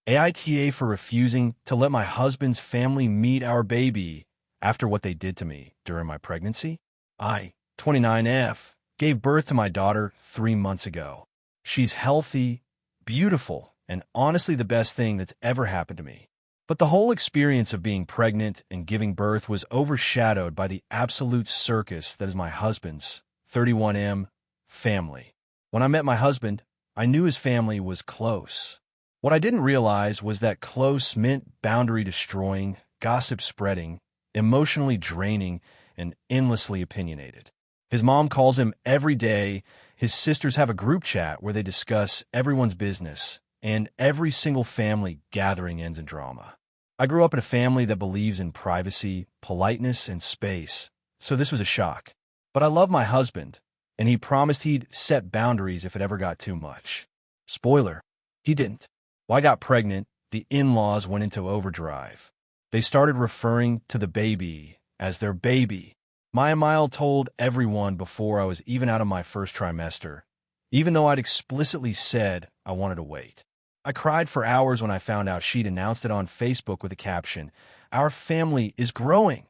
AITA for refusing to let my husband's family meet our baby after what they did to me during my pregnancy. I, 29F, gave birth to my daughter 3 months ago. She's healthy, beautiful, and honestly the best thing that's ever happened to me. But the whole experience of being pregnant and giving birth was overshadowed by the absolute circus that is my husband's, 31M, family. When I met my husband, I knew his family was close. What I didn't realize was that close meant boundary destroying, gossip spreading, emotionally draining, and endlessly opinionated. His mom calls him every day. His sisters have a group chat where they discuss everyone's business, and every single family gathering ends in drama. I grew up in a family that believes in privacy, politeness, and space, so this was a shock. But I love my husband, and he promised he'd set boundaries if it ever got too much. Spoiler, he didn't. When I got pregnant, the in-laws went into overdrive. They started referring to the baby as their baby. Maya told everyone before I was even out of my first trimester, even though I'd explicitly said I wanted to wait. I cried for hours when I found out she'd announced it on Facebook with a caption, "Our family is growing,"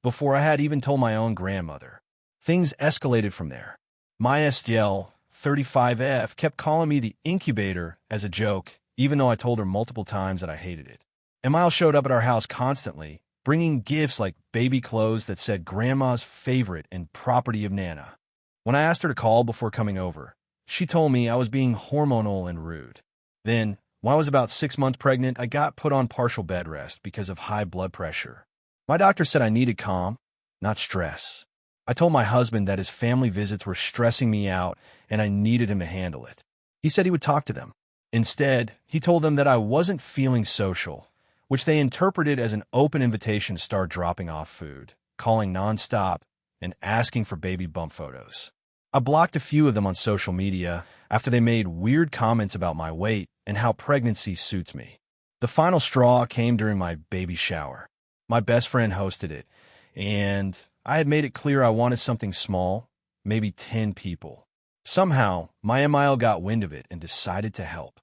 before I had even told my own grandmother. Things escalated from there. Maya Estiel, 35F, kept calling me the incubator as a joke, even though I told her multiple times that I hated it. And Miles showed up at our house constantly, bringing gifts like baby clothes that said Grandma's favorite and property of Nana. When I asked her to call before coming over, she told me I was being hormonal and rude. Then, when I was about 6 months pregnant, I got put on partial bed rest because of high blood pressure. My doctor said I needed calm, not stress. I told my husband that his family visits were stressing me out and I needed him to handle it. He said he would talk to them. Instead, he told them that I wasn't feeling social, which they interpreted as an open invitation to start dropping off food, calling nonstop, and asking for baby bump photos. I blocked a few of them on social media after they made weird comments about my weight and how pregnancy suits me. The final straw came during my baby shower. My best friend hosted it, and I had made it clear I wanted something small, maybe 10 people. Somehow, Maya Mile got wind of it and decided to help.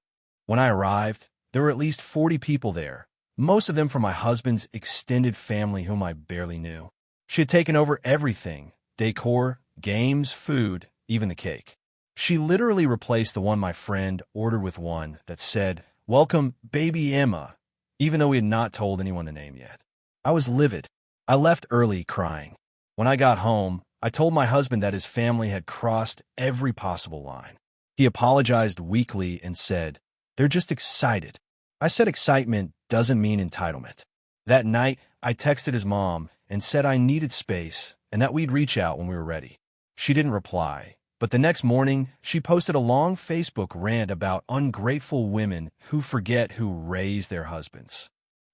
When I arrived, there were at least 40 people there, most of them from my husband's extended family whom I barely knew. She had taken over everything: decor, games, food, even the cake. She literally replaced the one my friend ordered with one that said, "Welcome, baby Emma," even though we had not told anyone the name yet. I was livid. I left early, crying. When I got home, I told my husband that his family had crossed every possible line. He apologized weakly and said, "They're just excited." I said excitement doesn't mean entitlement. That night, I texted his mom and said I needed space and that we'd reach out when we were ready. She didn't reply, but the next morning, she posted a long Facebook rant about ungrateful women who forget who raised their husbands.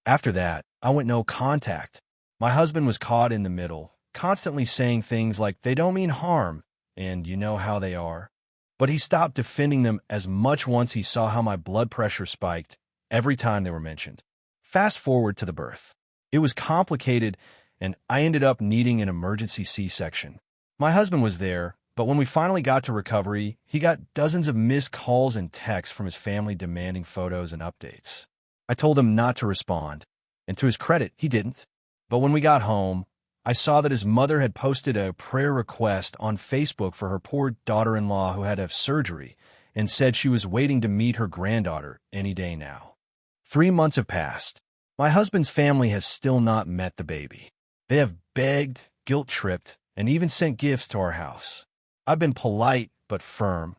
After that, I went no contact. My husband was caught in the middle, constantly saying things like they don't mean harm, and you know how they are. But he stopped defending them as much once he saw how my blood pressure spiked every time they were mentioned. Fast forward to the birth. It was complicated, and I ended up needing an emergency C-section. My husband was there, but when we finally got to recovery, he got dozens of missed calls and texts from his family demanding photos and updates. I told him not to respond, and to his credit, he didn't. But when we got home, I saw that his mother had posted a prayer request on Facebook for her poor daughter-in-law who had to have surgery and said she was waiting to meet her granddaughter any day now. 3 months have passed. My husband's family has still not met the baby. They have begged, guilt-tripped, and even sent gifts to our house. I've been polite but firm.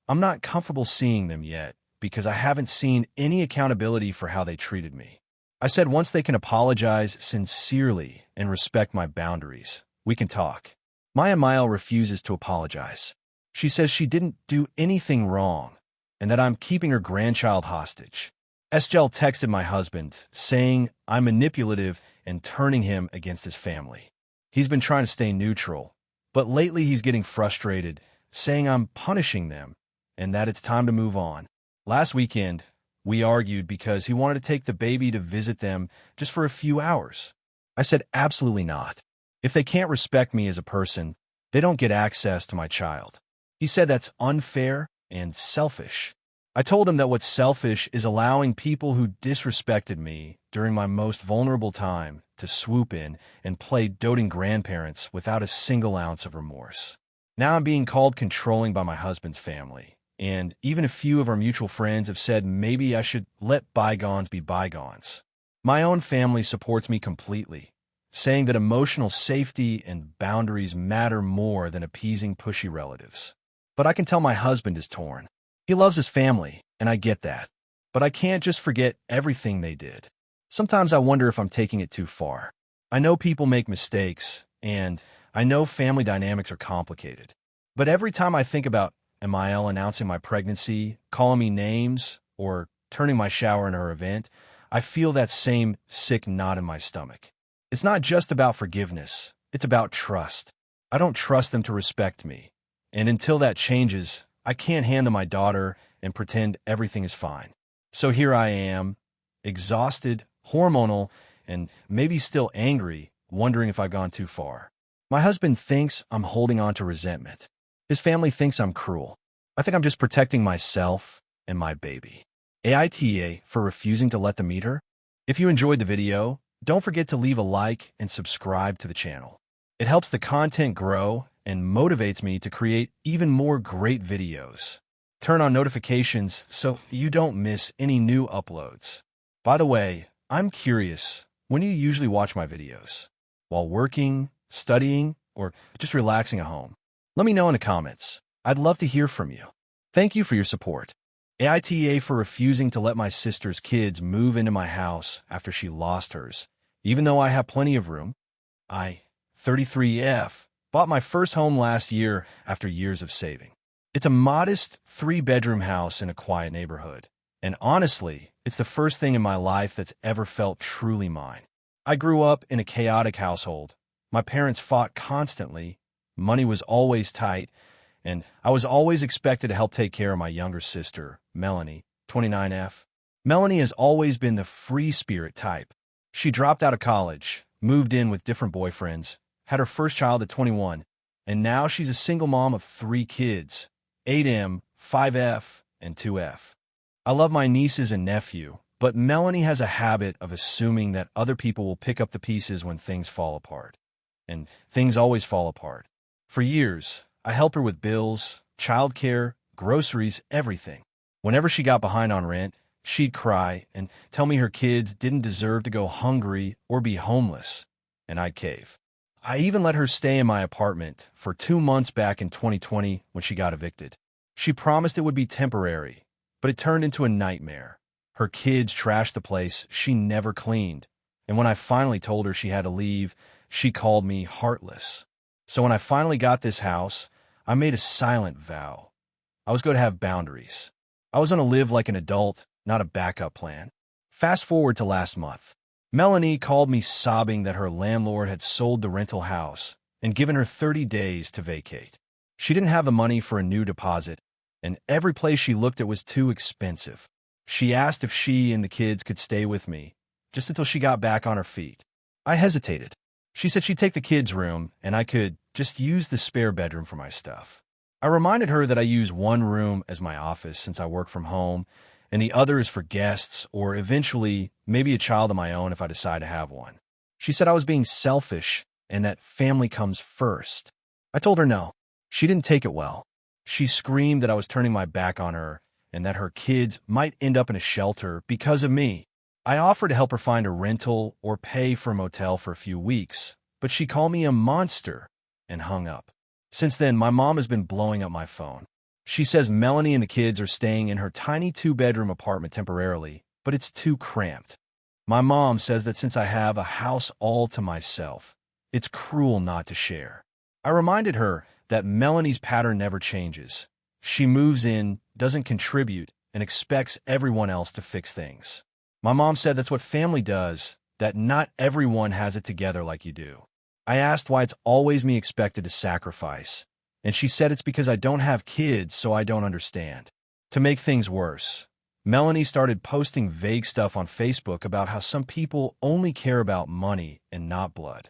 I'm not comfortable seeing them yet because I haven't seen any accountability for how they treated me. I said once they can apologize sincerely and respect my boundaries, we can talk. Maya Mile refuses to apologize. She says she didn't do anything wrong and that I'm keeping her grandchild hostage. Estelle texted my husband, saying I'm manipulative and turning him against his family. He's been trying to stay neutral, but lately he's getting frustrated, saying I'm punishing them and that it's time to move on. Last weekend, we argued because he wanted to take the baby to visit them just for a few hours. I said absolutely not. If they can't respect me as a person, they don't get access to my child. He said that's unfair and selfish. I told him that what's selfish is allowing people who disrespected me during my most vulnerable time to swoop in and play doting grandparents without a single ounce of remorse. Now I'm being called controlling by my husband's family, and even a few of our mutual friends have said maybe I should let bygones be bygones. My own family supports me completely, saying that emotional safety and boundaries matter more than appeasing pushy relatives. But I can tell my husband is torn. He loves his family, and I get that. But I can't just forget everything they did. Sometimes I wonder if I'm taking it too far. I know people make mistakes, and I know family dynamics are complicated. But every time I think about Emile announcing my pregnancy, calling me names, or turning my shower into her event, I feel that same sick knot in my stomach. It's not just about forgiveness. It's about trust. I don't trust them to respect me. And until that changes, I can't hand them my daughter and pretend everything is fine. So here I am, exhausted, hormonal, and maybe still angry, wondering if I've gone too far. My husband thinks I'm holding on to resentment. His family thinks I'm cruel. I think I'm just protecting myself and my baby. AITA for refusing to let them meet her? If you enjoyed the video, don't forget to leave a like and subscribe to the channel. It helps the content grow and motivates me to create even more great videos. Turn on notifications so you don't miss any new uploads. By the way, I'm curious, when do you usually watch my videos? While working, studying, or just relaxing at home? Let me know in the comments. I'd love to hear from you. Thank you for your support. AITA for refusing to let my sister's kids move into my house after she lost hers. Even though I have plenty of room, I, 33F, bought my first home last year after years of saving. It's a modest 3-bedroom house in a quiet neighborhood. And honestly, it's the first thing in my life that's ever felt truly mine. I grew up in a chaotic household. My parents fought constantly. Money was always tight. And I was always expected to help take care of my younger sister, Melanie, 29F. Melanie has always been the free spirit type. She dropped out of college, moved in with different boyfriends, had her first child at 21, and now she's a single mom of 3 kids, 8M, 5F, and 2F. I love my nieces and nephew, but Melanie has a habit of assuming that other people will pick up the pieces when things fall apart. And things always fall apart. For years, I helped her with bills, childcare, groceries, everything. Whenever she got behind on rent, she'd cry and tell me her kids didn't deserve to go hungry or be homeless, and I'd cave. I even let her stay in my apartment for 2 months back in 2020 when she got evicted. She promised it would be temporary, but it turned into a nightmare. Her kids trashed the place she never cleaned, and when I finally told her she had to leave, she called me heartless. So when I finally got this house, I made a silent vow. I was going to have boundaries. I was going to live like an adult, not a backup plan. Fast forward to last month. Melanie called me sobbing that her landlord had sold the rental house and given her 30 days to vacate. She didn't have the money for a new deposit, and every place she looked at was too expensive. She asked if she and the kids could stay with me, just until she got back on her feet. I hesitated. She said she'd take the kids' room, and I could just use the spare bedroom for my stuff. I reminded her that I use one room as my office since I work from home, and the other is for guests or eventually maybe a child of my own if I decide to have one. She said I was being selfish and that family comes first. I told her no. She didn't take it well. She screamed that I was turning my back on her and that her kids might end up in a shelter because of me. I offered to help her find a rental or pay for a motel for a few weeks, but she called me a monster and hung up. Since then, my mom has been blowing up my phone. She says Melanie and the kids are staying in her tiny 2-bedroom apartment temporarily, but it's too cramped. My mom says that since I have a house all to myself, it's cruel not to share. I reminded her that Melanie's pattern never changes. She moves in, doesn't contribute, and expects everyone else to fix things. My mom said that's what family does, that not everyone has it together like you do. I asked why it's always me expected to sacrifice, and she said it's because I don't have kids, so I don't understand. To make things worse, Melanie started posting vague stuff on Facebook about how some people only care about money and not blood.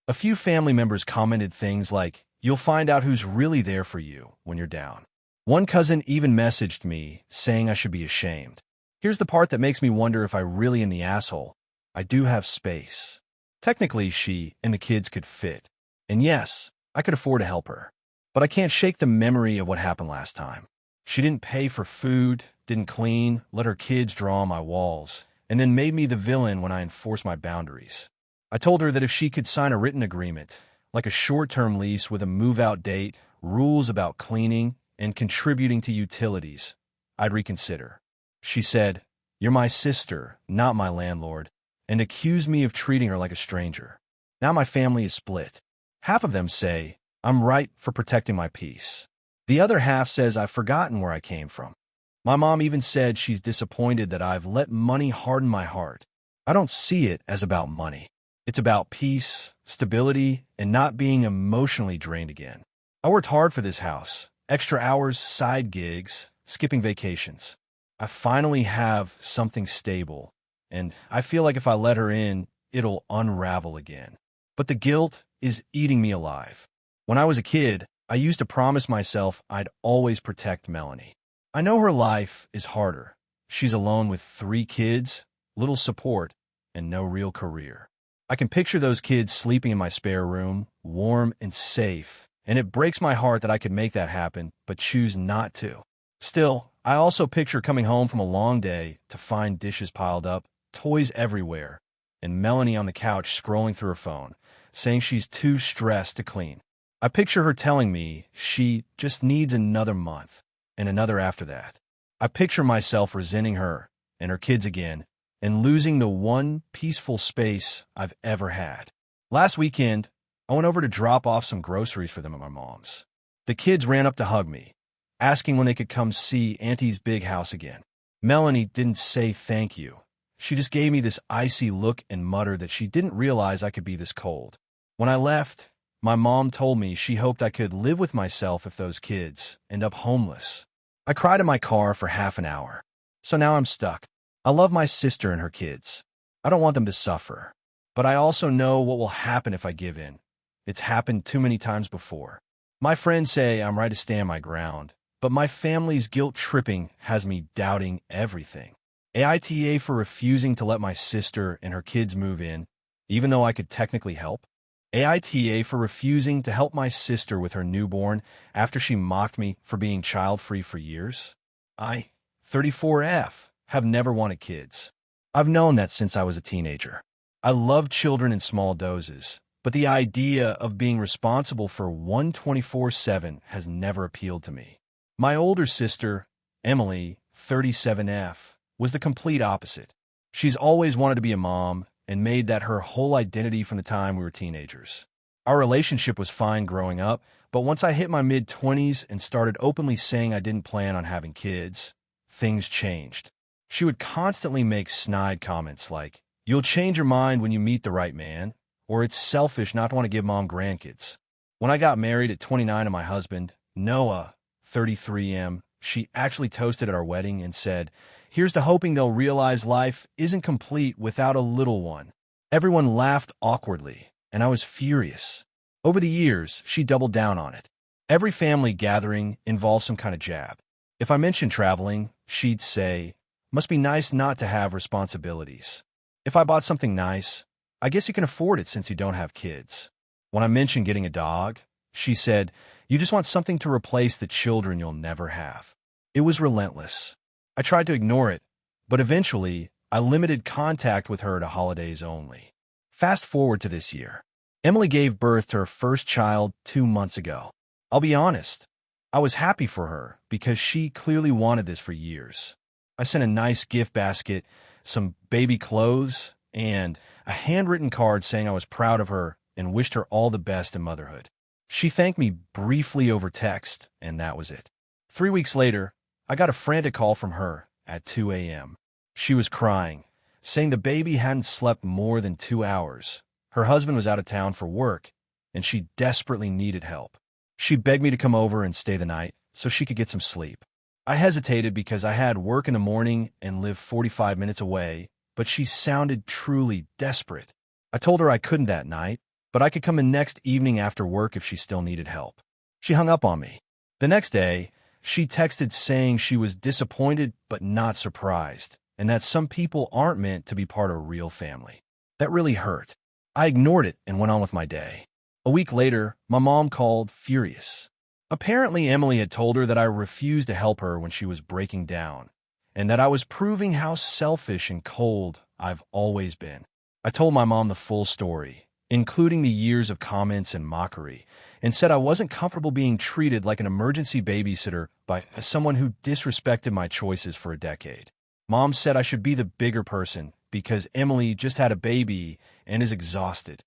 A few family members commented things like, "You'll find out who's really there for you when you're down." One cousin even messaged me saying I should be ashamed. Here's the part that makes me wonder if I really am the asshole. I do have space. Technically, she and the kids could fit. And yes, I could afford to help her. But I can't shake the memory of what happened last time. She didn't pay for food, didn't clean, let her kids draw on my walls, and then made me the villain when I enforced my boundaries. I told her that if she could sign a written agreement, like a short-term lease with a move-out date, rules about cleaning, and contributing to utilities, I'd reconsider. She said, "You're my sister, not my landlord," and accused me of treating her like a stranger. Now my family is split. Half of them say I'm right for protecting my peace. The other half says I've forgotten where I came from. My mom even said she's disappointed that I've let money harden my heart. I don't see it as about money. It's about peace, stability, and not being emotionally drained again. I worked hard for this house, extra hours, side gigs, skipping vacations. I finally have something stable, and I feel like if I let her in, it'll unravel again. But the guilt is eating me alive. When I was a kid, I used to promise myself I'd always protect Melanie. I know her life is harder. She's alone with 3 kids, little support, and no real career. I can picture those kids sleeping in my spare room, warm and safe, and it breaks my heart that I could make that happen, but choose not to. Still, I also picture coming home from a long day to find dishes piled up, toys everywhere, and Melanie on the couch scrolling through her phone, saying she's too stressed to clean. I picture her telling me she just needs another month, and another after that. I picture myself resenting her and her kids again, and losing the one peaceful space I've ever had. Last weekend, I went over to drop off some groceries for them at my mom's. The kids ran up to hug me, asking when they could come see Auntie's big house again. Melanie didn't say thank you. She just gave me this icy look and muttered that she didn't realize I could be this cold. When I left, my mom told me she hoped I could live with myself if those kids end up homeless. I cried in my car for half an hour. So now I'm stuck. I love my sister and her kids. I don't want them to suffer. But I also know what will happen if I give in. It's happened too many times before. My friends say I'm right to stand my ground, but my family's guilt tripping has me doubting everything. AITA for refusing to let my sister and her kids move in, even though I could technically help. AITA for refusing to help my sister with her newborn after she mocked me for being child-free for years. I, 34F, have never wanted kids. I've known that since I was a teenager. I love children in small doses, but the idea of being responsible for one 24/7 has never appealed to me. My older sister, Emily, 37F, was the complete opposite. She's always wanted to be a mom and made that her whole identity from the time we were teenagers. Our relationship was fine growing up, but once I hit my mid-20s and started openly saying I didn't plan on having kids, things changed. She would constantly make snide comments like, "You'll change your mind when you meet the right man," or "It's selfish not to want to give mom grandkids." When I got married at 29 to my husband, Noah, 33M, she actually toasted at our wedding and said, "Here's to hoping they'll realize life isn't complete without a little one." Everyone laughed awkwardly, and I was furious. Over the years, she doubled down on it. Every family gathering involved some kind of jab. If I mentioned traveling, she'd say, "Must be nice not to have responsibilities." If I bought something nice, "I guess you can afford it since you don't have kids." When I mentioned getting a dog, she said, "You just want something to replace the children you'll never have." It was relentless. I tried to ignore it, but eventually, I limited contact with her to holidays only. Fast forward to this year. Emily gave birth to her first child 2 months ago. I'll be honest, I was happy for her because she clearly wanted this for years. I sent a nice gift basket, some baby clothes, and a handwritten card saying I was proud of her and wished her all the best in motherhood. She thanked me briefly over text, and that was it. 3 weeks later, I got a frantic call from her at 2 a.m. She was crying, saying the baby hadn't slept more than 2 hours. Her husband was out of town for work, and she desperately needed help. She begged me to come over and stay the night so she could get some sleep. I hesitated because I had work in the morning and lived 45 minutes away, but she sounded truly desperate. I told her I couldn't that night, but I could come in next evening after work if she still needed help. She hung up on me. The next day, She texted saying she was disappointed but not surprised, and that some people aren't meant to be part of a real family. That really hurt. I ignored it and went on with my day. A week later, my mom called, furious. Apparently, Emily had told her that I refused to help her when she was breaking down, and that I was proving how selfish and cold I've always been. I told my mom the full story, including the years of comments and mockery, and said I wasn't comfortable being treated like an emergency babysitter by someone who disrespected my choices for a decade. Mom said I should be the bigger person because Emily just had a baby and is exhausted.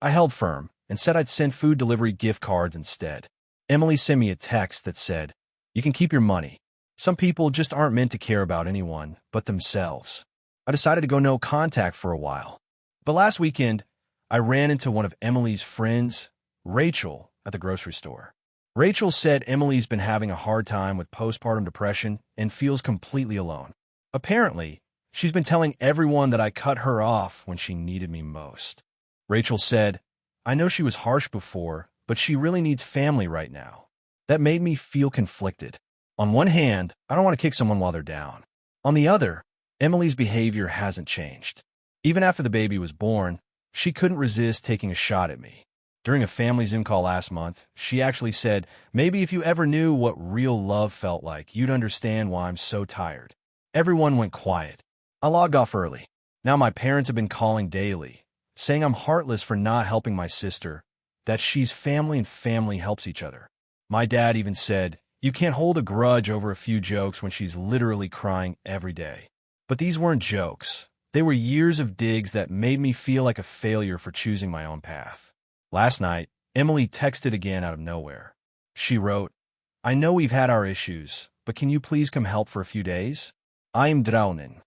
I held firm and said I'd send food delivery gift cards instead. Emily sent me a text that said, "You can keep your money. Some people just aren't meant to care about anyone but themselves." I decided to go no contact for a while. But last weekend, I ran into one of Emily's friends, Rachel, at the grocery store. Rachel said Emily's been having a hard time with postpartum depression and feels completely alone. Apparently, she's been telling everyone that I cut her off when she needed me most. Rachel said, "I know she was harsh before, but she really needs family right now." That made me feel conflicted. On one hand, I don't want to kick someone while they're down. On the other, Emily's behavior hasn't changed. Even after the baby was born, she couldn't resist taking a shot at me. During a family Zoom call last month, she actually said, "Maybe if you ever knew what real love felt like, you'd understand why I'm so tired." Everyone went quiet. I logged off early. Now my parents have been calling daily, saying I'm heartless for not helping my sister, that she's family and family helps each other. My dad even said, "You can't hold a grudge over a few jokes when she's literally crying every day." But these weren't jokes. They were years of digs that made me feel like a failure for choosing my own path. Last night, Emily texted again out of nowhere. She wrote, "I know we've had our issues, but can you please come help for a few days? I'm drowning."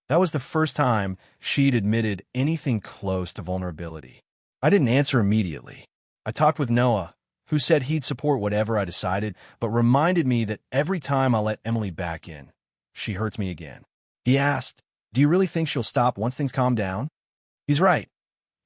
That was the first time she'd admitted anything close to vulnerability. I didn't answer immediately. I talked with Noah, who said he'd support whatever I decided, but reminded me that every time I let Emily back in, she hurts me again. He asked, "Do you really think she'll stop once things calm down?" He's right.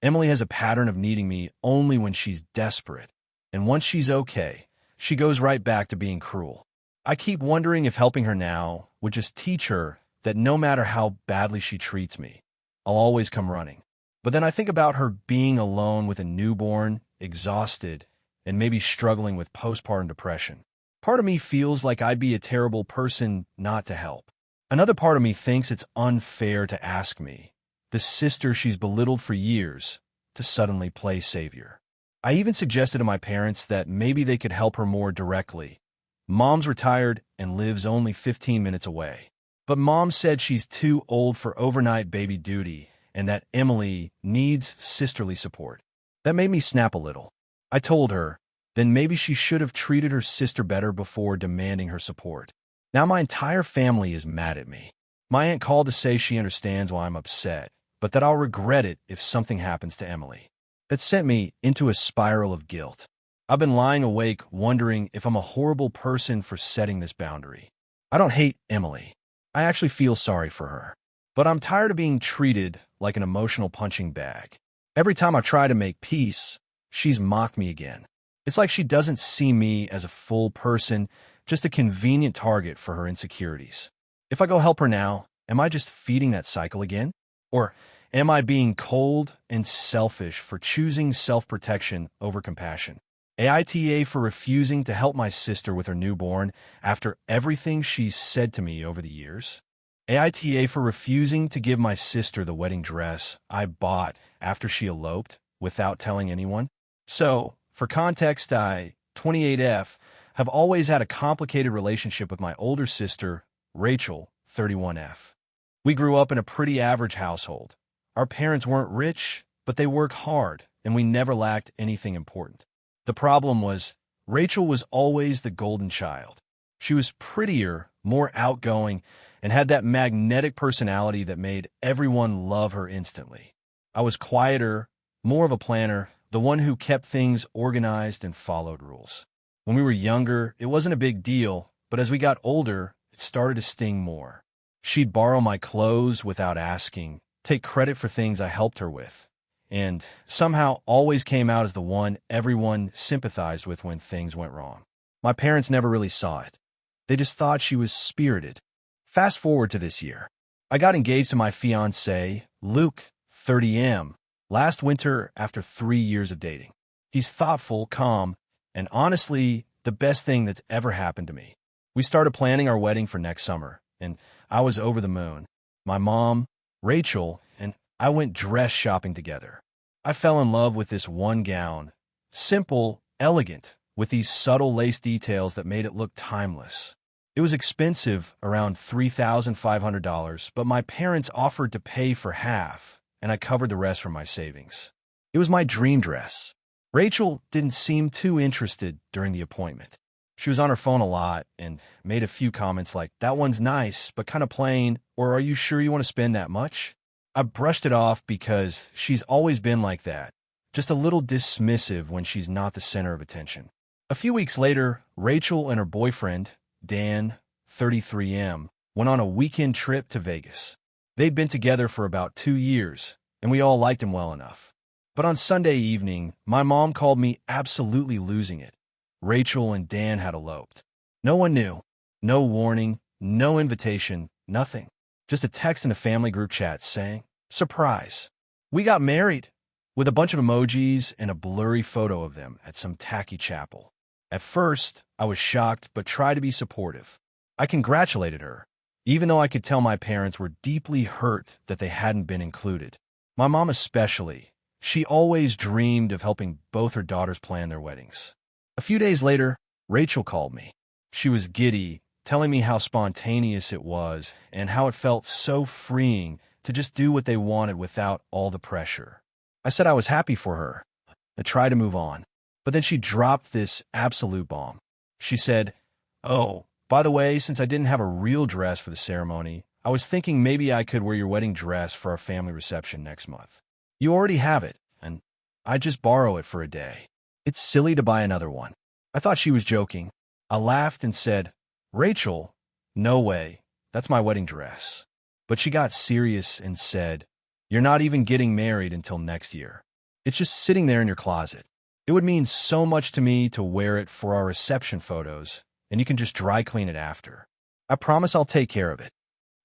Emily has a pattern of needing me only when she's desperate, and once she's okay, she goes right back to being cruel. I keep wondering if helping her now would just teach her that no matter how badly she treats me, I'll always come running. But then I think about her being alone with a newborn, exhausted, and maybe struggling with postpartum depression. Part of me feels like I'd be a terrible person not to help. Another part of me thinks it's unfair to ask me, the sister she's belittled for years, to suddenly play savior. I even suggested to my parents that maybe they could help her more directly. Mom's retired and lives only 15 minutes away. But Mom said she's too old for overnight baby duty and that Emily needs sisterly support. That made me snap a little. I told her, then maybe she should have treated her sister better before demanding her support. Now my entire family is mad at me. My aunt called to say she understands why I'm upset, but that I'll regret it if something happens to Emily. That sent me into a spiral of guilt. I've been lying awake wondering if I'm a horrible person for setting this boundary. I don't hate Emily. I actually feel sorry for her. But I'm tired of being treated like an emotional punching bag. Every time I try to make peace, she's mocked me again. It's like she doesn't see me as a full person, just a convenient target for her insecurities. If I go help her now, am I just feeding that cycle again? Or am I being cold and selfish for choosing self-protection over compassion? AITA for refusing to help my sister with her newborn after everything she's said to me over the years? AITA for refusing to give my sister the wedding dress I bought after she eloped without telling anyone? So, for context, I, 28F, have always had a complicated relationship with my older sister, Rachel, 31F. We grew up in a pretty average household. Our parents weren't rich, but they worked hard, and we never lacked anything important. The problem was, Rachel was always the golden child. She was prettier, more outgoing, and had that magnetic personality that made everyone love her instantly. I was quieter, more of a planner, the one who kept things organized and followed rules. When we were younger, it wasn't a big deal, but as we got older, it started to sting more. She'd borrow my clothes without asking, take credit for things I helped her with, and somehow always came out as the one everyone sympathized with when things went wrong. My parents never really saw it. They just thought she was spirited. Fast forward to this year. I got engaged to my fiancé, Luke, 30M, last winter after 3 years of dating. He's thoughtful, calm, and honestly, the best thing that's ever happened to me. We started planning our wedding for next summer, and I was over the moon. My mom, Rachel, and I went dress shopping together. I fell in love with this one gown. Simple, elegant, with these subtle lace details that made it look timeless. It was expensive, around $3,500, but my parents offered to pay for half, and I covered the rest from my savings. It was my dream dress. Rachel didn't seem too interested during the appointment. She was on her phone a lot and made a few comments like, "That one's nice, but kind of plain," or "Are you sure you want to spend that much?" I brushed it off because she's always been like that, just a little dismissive when she's not the center of attention. A few weeks later, Rachel and her boyfriend, Dan, 33M, went on a weekend trip to Vegas. They'd been together for about 2 years, and we all liked him well enough. But on Sunday evening, my mom called me absolutely losing it. Rachel and Dan had eloped. No one knew. No warning, no invitation, nothing. Just a text in a family group chat saying, "Surprise. We got married," with a bunch of emojis and a blurry photo of them at some tacky chapel. At first, I was shocked but tried to be supportive. I congratulated her, even though I could tell my parents were deeply hurt that they hadn't been included. My mom especially. She always dreamed of helping both her daughters plan their weddings. A few days later, Rachel called me. She was giddy, telling me how spontaneous it was and how it felt so freeing to just do what they wanted without all the pressure. I said I was happy for her. I tried to move on. But then she dropped this absolute bomb. She said, "Oh, by the way, since I didn't have a real dress for the ceremony, I was thinking maybe I could wear your wedding dress for our family reception next month. You already have it, and I'd just borrow it for a day. It's silly to buy another one." I thought she was joking. I laughed and said, "Rachel, no way. That's my wedding dress." But she got serious and said, "You're not even getting married until next year. It's just sitting there in your closet. It would mean so much to me to wear it for our reception photos, and you can just dry clean it after. I promise I'll take care of it."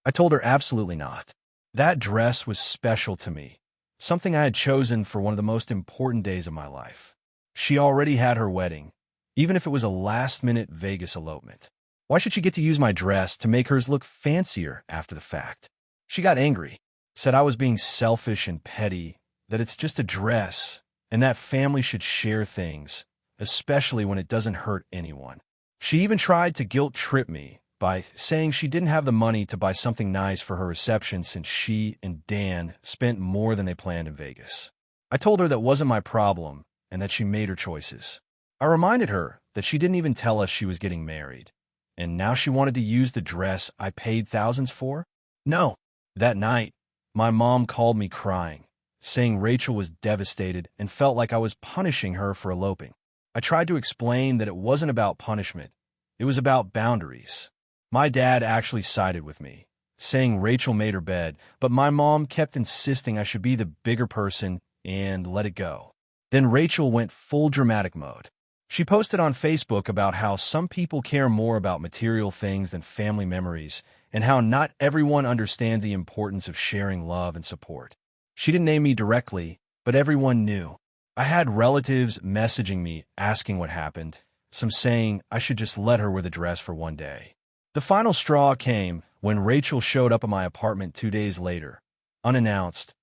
I told her absolutely not. That dress was special to me, something I had chosen for one of the most important days of my life. She already had her wedding, even if it was a last-minute Vegas elopement. Why should she get to use my dress to make hers look fancier after the fact? She got angry, said I was being selfish and petty, that it's just a dress, and that family should share things, especially when it doesn't hurt anyone. She even tried to guilt-trip me by saying she didn't have the money to buy something nice for her reception since she and Dan spent more than they planned in Vegas. I told her that wasn't my problem and that she made her choices. I reminded her that she didn't even tell us she was getting married, and now she wanted to use the dress I paid thousands for? No. That night, my mom called me crying, saying Rachel was devastated and felt like I was punishing her for eloping. I tried to explain that it wasn't about punishment. It was about boundaries. My dad actually sided with me, saying Rachel made her bed, but my mom kept insisting I should be the bigger person and let it go. Then Rachel went full dramatic mode. She posted on Facebook about how some people care more about material things than family memories, and how not everyone understands the importance of sharing love and support. She didn't name me directly, but everyone knew. I had relatives messaging me asking what happened, some saying I should just let her wear the dress for one day. The final straw came when Rachel showed up at my apartment 2 days later, unannounced,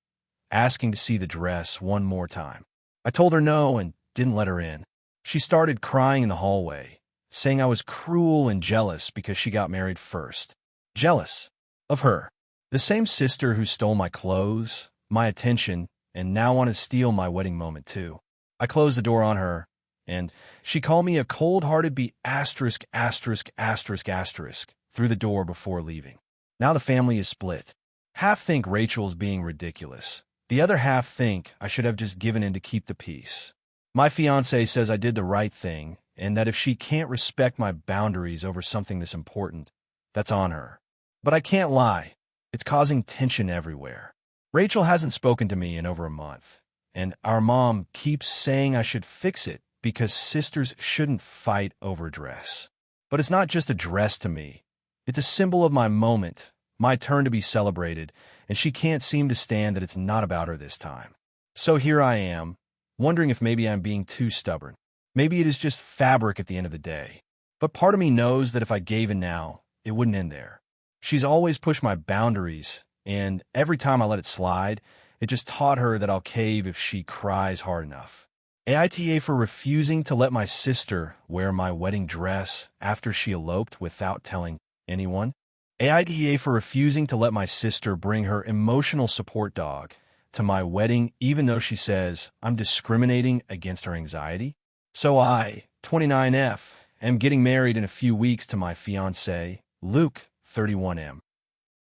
asking to see the dress one more time. I told her no and didn't let her in. She started crying in the hallway, saying I was cruel and jealous because she got married first. Jealous of her, the same sister who stole my clothes, my attention, and now wanted to steal my wedding moment too. I closed the door on her, and she called me a cold-hearted through the door before leaving. Now the family is split. Half think Rachel's being ridiculous. The other half think I should have just given in to keep the peace. My fiancé says I did the right thing, and that if she can't respect my boundaries over something this important, that's on her. But I can't lie. It's causing tension everywhere. Rachel hasn't spoken to me in over a month, and our mom keeps saying I should fix it because sisters shouldn't fight over a dress. But it's not just a dress to me. It's a symbol of my moment, my turn to be celebrated, and she can't seem to stand that it's not about her this time. So here I am, wondering if maybe I'm being too stubborn. Maybe it is just fabric at the end of the day. But part of me knows that if I gave in now, it wouldn't end there. She's always pushed my boundaries, and every time I let it slide, it just taught her that I'll cave if she cries hard enough. AITA for refusing to let my sister wear my wedding dress after she eloped without telling anyone. AITA for refusing to let my sister bring her emotional support dog to my wedding even though she says I'm discriminating against her anxiety. So I, 29F, am getting married in a few weeks to my fiancé, Luke, 31M.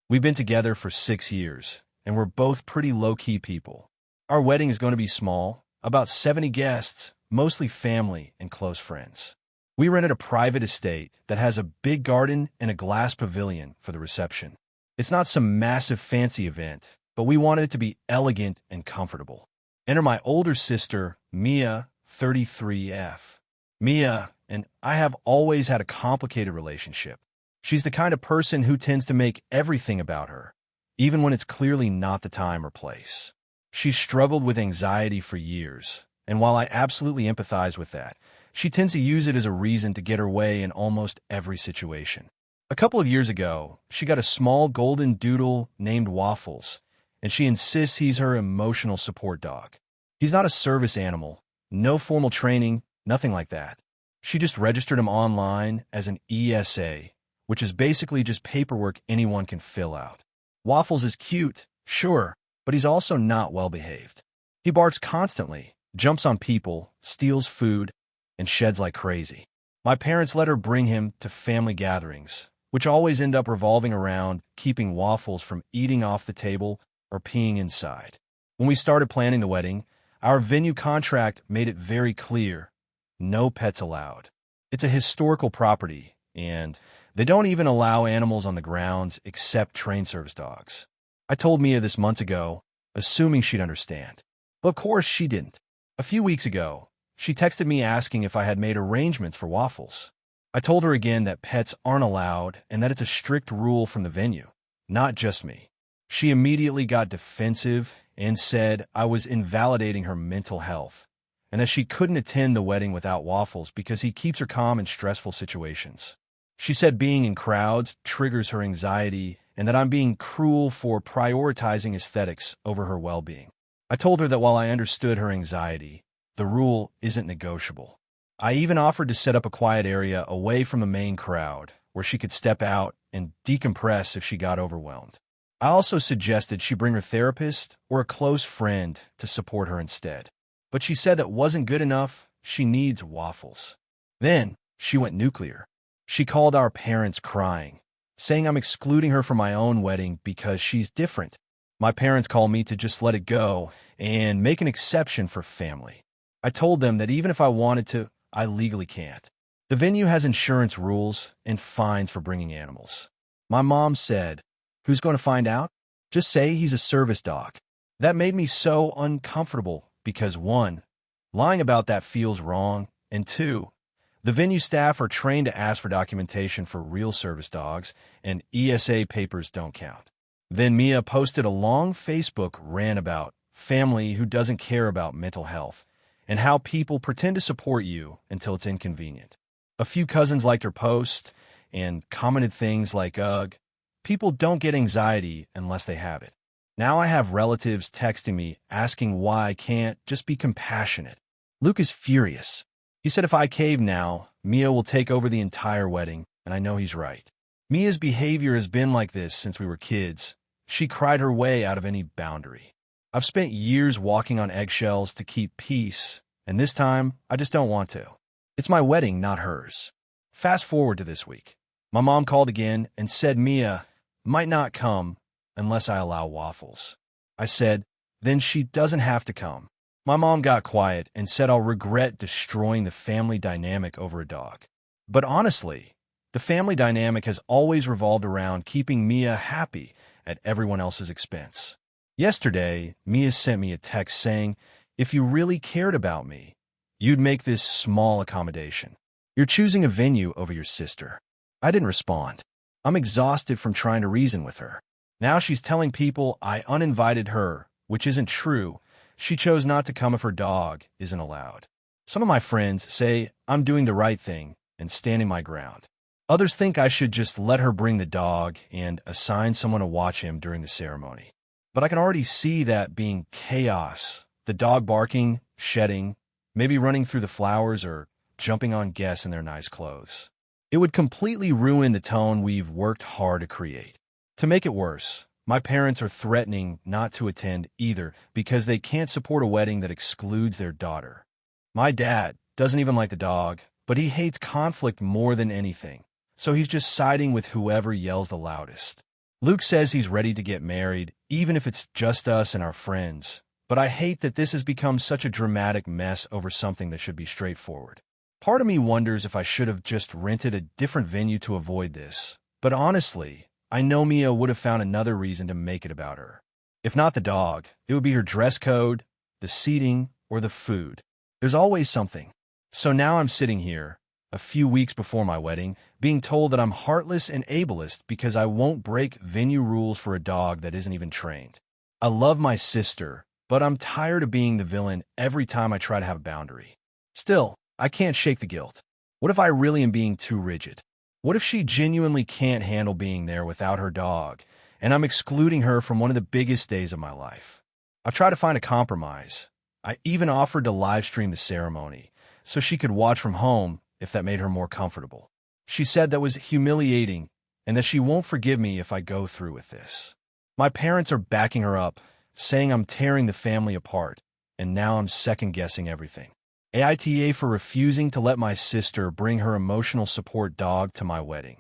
We've been together for 6 years, and we're both pretty low-key people. Our wedding is going to be small, about 70 guests, mostly family and close friends. We rented a private estate that has a big garden and a glass pavilion for the reception. It's not some massive fancy event, but we wanted it to be elegant and comfortable. Enter my older sister, Mia, 33F. Mia and I have always had a complicated relationship. She's the kind of person who tends to make everything about her, even when it's clearly not the time or place. She's struggled with anxiety for years, and while I absolutely empathize with that, she tends to use it as a reason to get her way in almost every situation. A couple of years ago, she got a small golden doodle named Waffles, and she insists he's her emotional support dog. He's not a service animal, no formal training, nothing like that. She just registered him online as an ESA, which is basically just paperwork anyone can fill out. Waffles is cute, sure, but he's also not well-behaved. He barks constantly, jumps on people, steals food, and sheds like crazy. My parents let her bring him to family gatherings, which always end up revolving around keeping Waffles from eating off the table or peeing inside. When we started planning the wedding, our venue contract made it very clear, no pets allowed. It's a historical property, and they don't even allow animals on the grounds except trained service dogs. I told Mia this months ago, assuming she'd understand. But of course she didn't. A few weeks ago, she texted me asking if I had made arrangements for Waffles. I told her again that pets aren't allowed and that it's a strict rule from the venue, not just me. She immediately got defensive and said I was invalidating her mental health and that she couldn't attend the wedding without Waffles because he keeps her calm in stressful situations. She said being in crowds triggers her anxiety and that I'm being cruel for prioritizing aesthetics over her well-being. I told her that while I understood her anxiety, the rule isn't negotiable. I even offered to set up a quiet area away from the main crowd where she could step out and decompress if she got overwhelmed. I also suggested she bring her therapist or a close friend to support her instead. But she said that wasn't good enough. She needs Waffles. Then she went nuclear. She called our parents crying, saying I'm excluding her from my own wedding because she's different. My parents call me to just let it go and make an exception for family. I told them that even if I wanted to, I legally can't. The venue has insurance rules and fines for bringing animals. My mom said, "Who's going to find out? Just say he's a service dog." That made me so uncomfortable because 1, lying about that feels wrong, and 2, the venue staff are trained to ask for documentation for real service dogs, and ESA papers don't count. Then Mia posted a long Facebook rant about family who doesn't care about mental health and how people pretend to support you until it's inconvenient. A few cousins liked her post and commented things like, "Ugh, people don't get anxiety unless they have it." Now I have relatives texting me asking why I can't just be compassionate. Luke is furious. He said if I cave now, Mia will take over the entire wedding, and I know he's right. Mia's behavior has been like this since we were kids. She cried her way out of any boundary. I've spent years walking on eggshells to keep peace, and this time, I just don't want to. It's my wedding, not hers. Fast forward to this week. My mom called again and said Mia might not come unless I allow Waffles. I said, then she doesn't have to come. My mom got quiet and said I'll regret destroying the family dynamic over a dog. But honestly, the family dynamic has always revolved around keeping Mia happy at everyone else's expense. Yesterday, Mia sent me a text saying, if you really cared about me, you'd make this small accommodation. You're choosing a venue over your sister. I didn't respond. I'm exhausted from trying to reason with her. Now she's telling people I uninvited her, which isn't true. She chose not to come if her dog isn't allowed. Some of my friends say I'm doing the right thing and standing my ground. Others think I should just let her bring the dog and assign someone to watch him during the ceremony. But I can already see that being chaos. The dog barking, shedding, maybe running through the flowers or jumping on guests in their nice clothes. It would completely ruin the tone we've worked hard to create. To make it worse, my parents are threatening not to attend either because they can't support a wedding that excludes their daughter. My dad doesn't even like the dog, but he hates conflict more than anything, so he's just siding with whoever yells the loudest. Luke says he's ready to get married, even if it's just us and our friends, but I hate that this has become such a dramatic mess over something that should be straightforward. Part of me wonders if I should have just rented a different venue to avoid this, but honestly, I know Mia would have found another reason to make it about her. If not the dog, it would be her dress code, the seating, or the food. There's always something. So now I'm sitting here, a few weeks before my wedding, being told that I'm heartless and ableist because I won't break venue rules for a dog that isn't even trained. I love my sister, but I'm tired of being the villain every time I try to have a boundary. Still, I can't shake the guilt. What if I really am being too rigid? What if she genuinely can't handle being there without her dog, and I'm excluding her from one of the biggest days of my life? I've tried to find a compromise. I even offered to live stream the ceremony, so she could watch from home if that made her more comfortable. She said that was humiliating, and that she won't forgive me if I go through with this. My parents are backing her up, saying I'm tearing the family apart, and now I'm second-guessing everything. AITA for refusing to let my sister bring her emotional support dog to my wedding,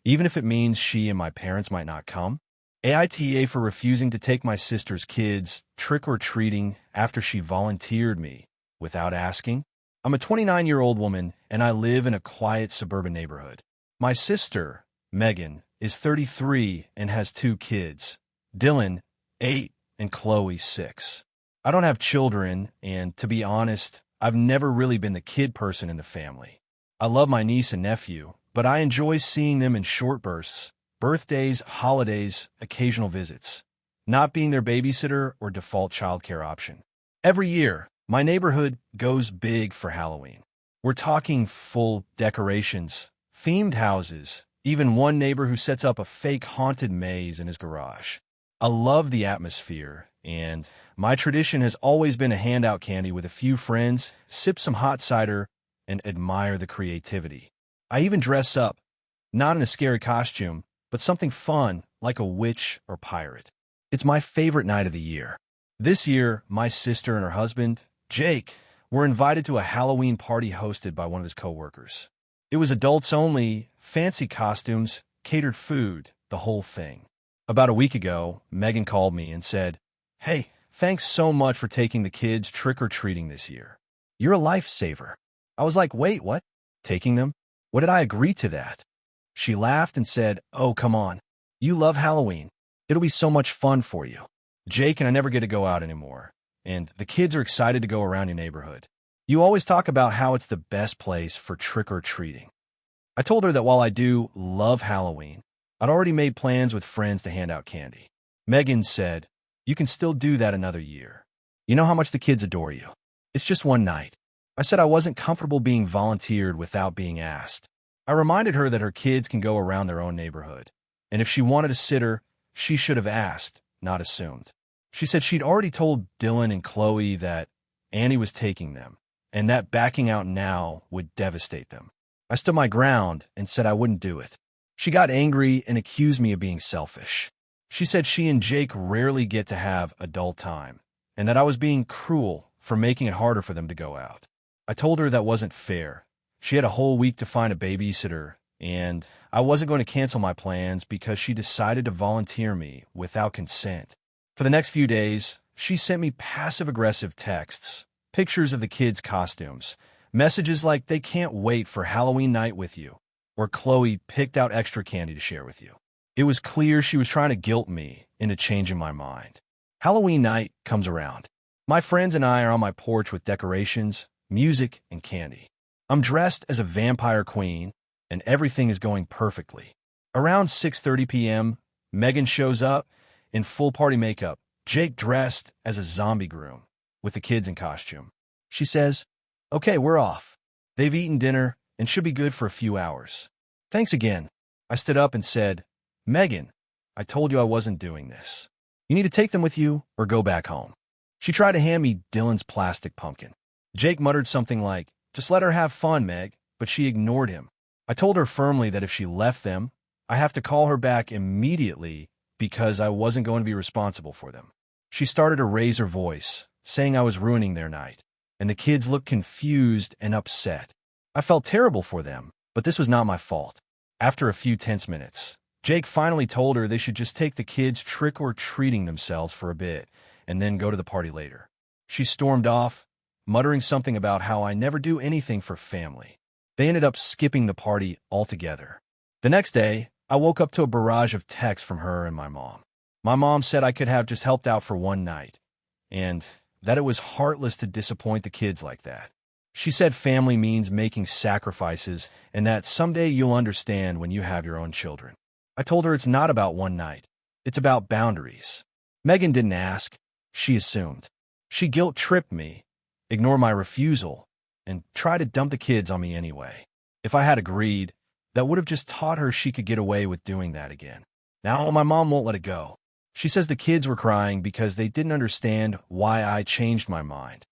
even if it means she and my parents might not come. AITA for refusing to take my sister's kids trick-or-treating after she volunteered me without asking. I'm a 29-year-old woman, and I live in a quiet suburban neighborhood. My sister, Megan, is 33 and has 2 kids, Dylan, 8, and Chloe, 6. I don't have children, and to be honest, I've never really been the kid person in the family. I love my niece and nephew, but I enjoy seeing them in short bursts, birthdays, holidays, occasional visits, not being their babysitter or default childcare option. Every year, my neighborhood goes big for Halloween. We're talking full decorations, themed houses, even one neighbor who sets up a fake haunted maze in his garage. I love the atmosphere, and my tradition has always been to hand out candy with a few friends, sip some hot cider, and admire the creativity. I even dress up, not in a scary costume, but something fun like a witch or pirate. It's my favorite night of the year. This year, my sister and her husband, Jake, were invited to a Halloween party hosted by one of his coworkers. It was adults only, fancy costumes, catered food, the whole thing. About a week ago, Megan called me and said, "Hey, thanks so much for taking the kids trick-or-treating this year. You're a lifesaver." I was like, wait, what? Taking them? What did I agree to that? She laughed and said, "Oh, come on. You love Halloween. It'll be so much fun for you. Jake and I never get to go out anymore, and the kids are excited to go around your neighborhood. You always talk about how it's the best place for trick-or-treating." I told her that while I do love Halloween, I'd already made plans with friends to hand out candy. Megan said, "You can still do that another year. You know how much the kids adore you. It's just one night." I said I wasn't comfortable being volunteered without being asked. I reminded her that her kids can go around their own neighborhood, and if she wanted a sitter, she should have asked, not assumed. She said she'd already told Dylan and Chloe that Annie was taking them, and that backing out now would devastate them. I stood my ground and said I wouldn't do it. She got angry and accused me of being selfish. She said she and Jake rarely get to have adult time, and that I was being cruel for making it harder for them to go out. I told her that wasn't fair. She had a whole week to find a babysitter, and I wasn't going to cancel my plans because she decided to volunteer me without consent. For the next few days, she sent me passive-aggressive texts, pictures of the kids' costumes, messages like they can't wait for Halloween night with you, or Chloe picked out extra candy to share with you. It was clear she was trying to guilt me into changing my mind. Halloween night comes around. My friends and I are on my porch with decorations, music, and candy. I'm dressed as a vampire queen, and everything is going perfectly. Around 6:30 p.m., Megan shows up in full party makeup, Jake dressed as a zombie groom, with the kids in costume. She says, "Okay, we're off. They've eaten dinner and should be good for a few hours. Thanks again." I stood up and said, "Megan, I told you I wasn't doing this. You need to take them with you or go back home." She tried to hand me Dylan's plastic pumpkin. Jake muttered something like, "Just let her have fun, Meg," but she ignored him. I told her firmly that if she left them, I have to call her back immediately because I wasn't going to be responsible for them. She started to raise her voice, saying I was ruining their night, and the kids looked confused and upset. I felt terrible for them, but this was not my fault. After a few tense minutes, Jake finally told her they should just take the kids trick-or-treating themselves for a bit and then go to the party later. She stormed off, muttering something about how I never do anything for family. They ended up skipping the party altogether. The next day, I woke up to a barrage of texts from her and my mom. My mom said I could have just helped out for one night, and that it was heartless to disappoint the kids like that. She said family means making sacrifices and that someday you'll understand when you have your own children. I told her it's not about one night. It's about boundaries. Megan didn't ask. She assumed. She guilt-tripped me, ignored my refusal, and tried to dump the kids on me anyway. If I had agreed, that would have just taught her she could get away with doing that again. Now my mom won't let it go. She says the kids were crying because they didn't understand why I changed my mind.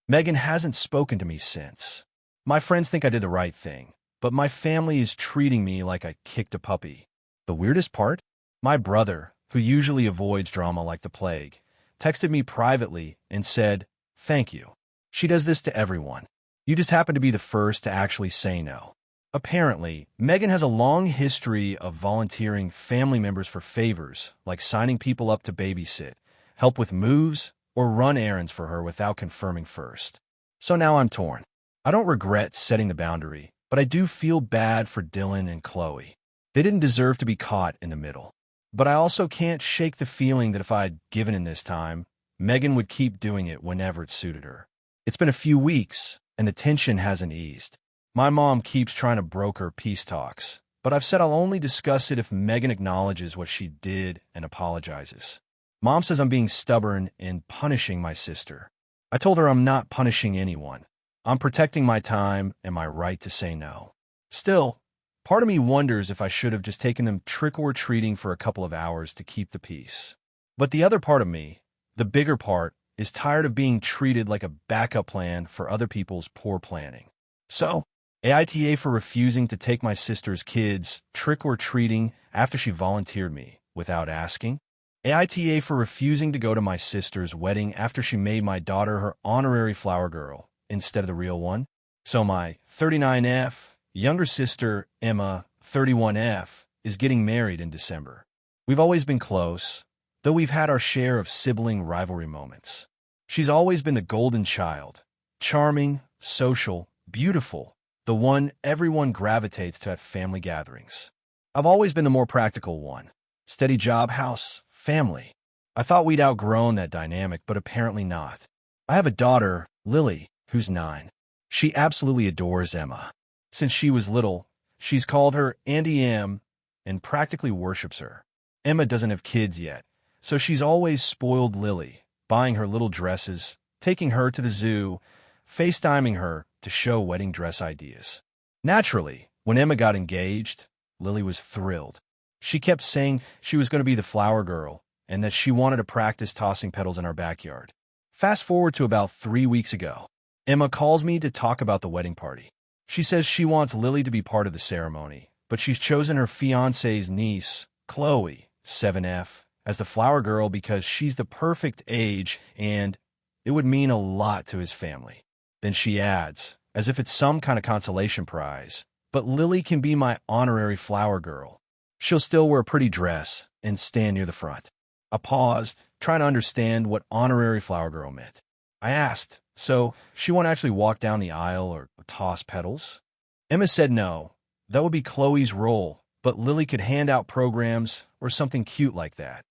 Megan hasn't spoken to me since. My friends think I did the right thing, but my family is treating me like I kicked a puppy. The weirdest part? My brother, who usually avoids drama like the plague, texted me privately and said, "Thank you. She does this to everyone. You just happen to be the first to actually say no." Apparently, Megan has a long history of volunteering family members for favors, like signing people up to babysit, help with moves, or run errands for her without confirming first. So now I'm torn. I don't regret setting the boundary, but I do feel bad for Dylan and Chloe. They didn't deserve to be caught in the middle. But I also can't shake the feeling that if I had given in this time, Megan would keep doing it whenever it suited her. It's been a few weeks, and the tension hasn't eased. My mom keeps trying to broker peace talks, but I've said I'll only discuss it if Megan acknowledges what she did and apologizes. Mom says I'm being stubborn and punishing my sister. I told her I'm not punishing anyone. I'm protecting my time and my right to say no. Still, part of me wonders if I should have just taken them trick-or-treating for a couple of hours to keep the peace. But the other part of me, the bigger part, is tired of being treated like a backup plan for other people's poor planning. So, AITA for refusing to take my sister's kids trick-or-treating after she volunteered me without asking. AITA for refusing to go to my sister's wedding after she made my daughter her honorary flower girl instead of the real one. So my 39F younger sister, Emma, 31F, is getting married in December. We've always been close, though we've had our share of sibling rivalry moments. She's always been the golden child, charming, social, beautiful, the one everyone gravitates to at family gatherings. I've always been the more practical one. Steady job, house, family. I thought we'd outgrown that dynamic, but apparently not. I have a daughter, Lily, who's 9. She absolutely adores Emma. Since she was little, she's called her Auntie Em and practically worships her. Emma doesn't have kids yet, so she's always spoiled Lily, buying her little dresses, taking her to the zoo, FaceTiming her to show wedding dress ideas. Naturally, when Emma got engaged, Lily was thrilled. She kept saying she was going to be the flower girl and that she wanted to practice tossing petals in our backyard. Fast forward to about 3 weeks ago. Emma calls me to talk about the wedding party. She says she wants Lily to be part of the ceremony, but she's chosen her fiancé's niece, Chloe, 7F, as the flower girl because she's the perfect age and it would mean a lot to his family. Then she adds, as if it's some kind of consolation prize, but Lily can be my honorary flower girl. She'll still wear a pretty dress and stand near the front. I paused, trying to understand what honorary flower girl meant. I asked, so she won't actually walk down the aisle or toss petals? Emma said no. That would be Chloe's role, but Lily could hand out programs or something cute like that.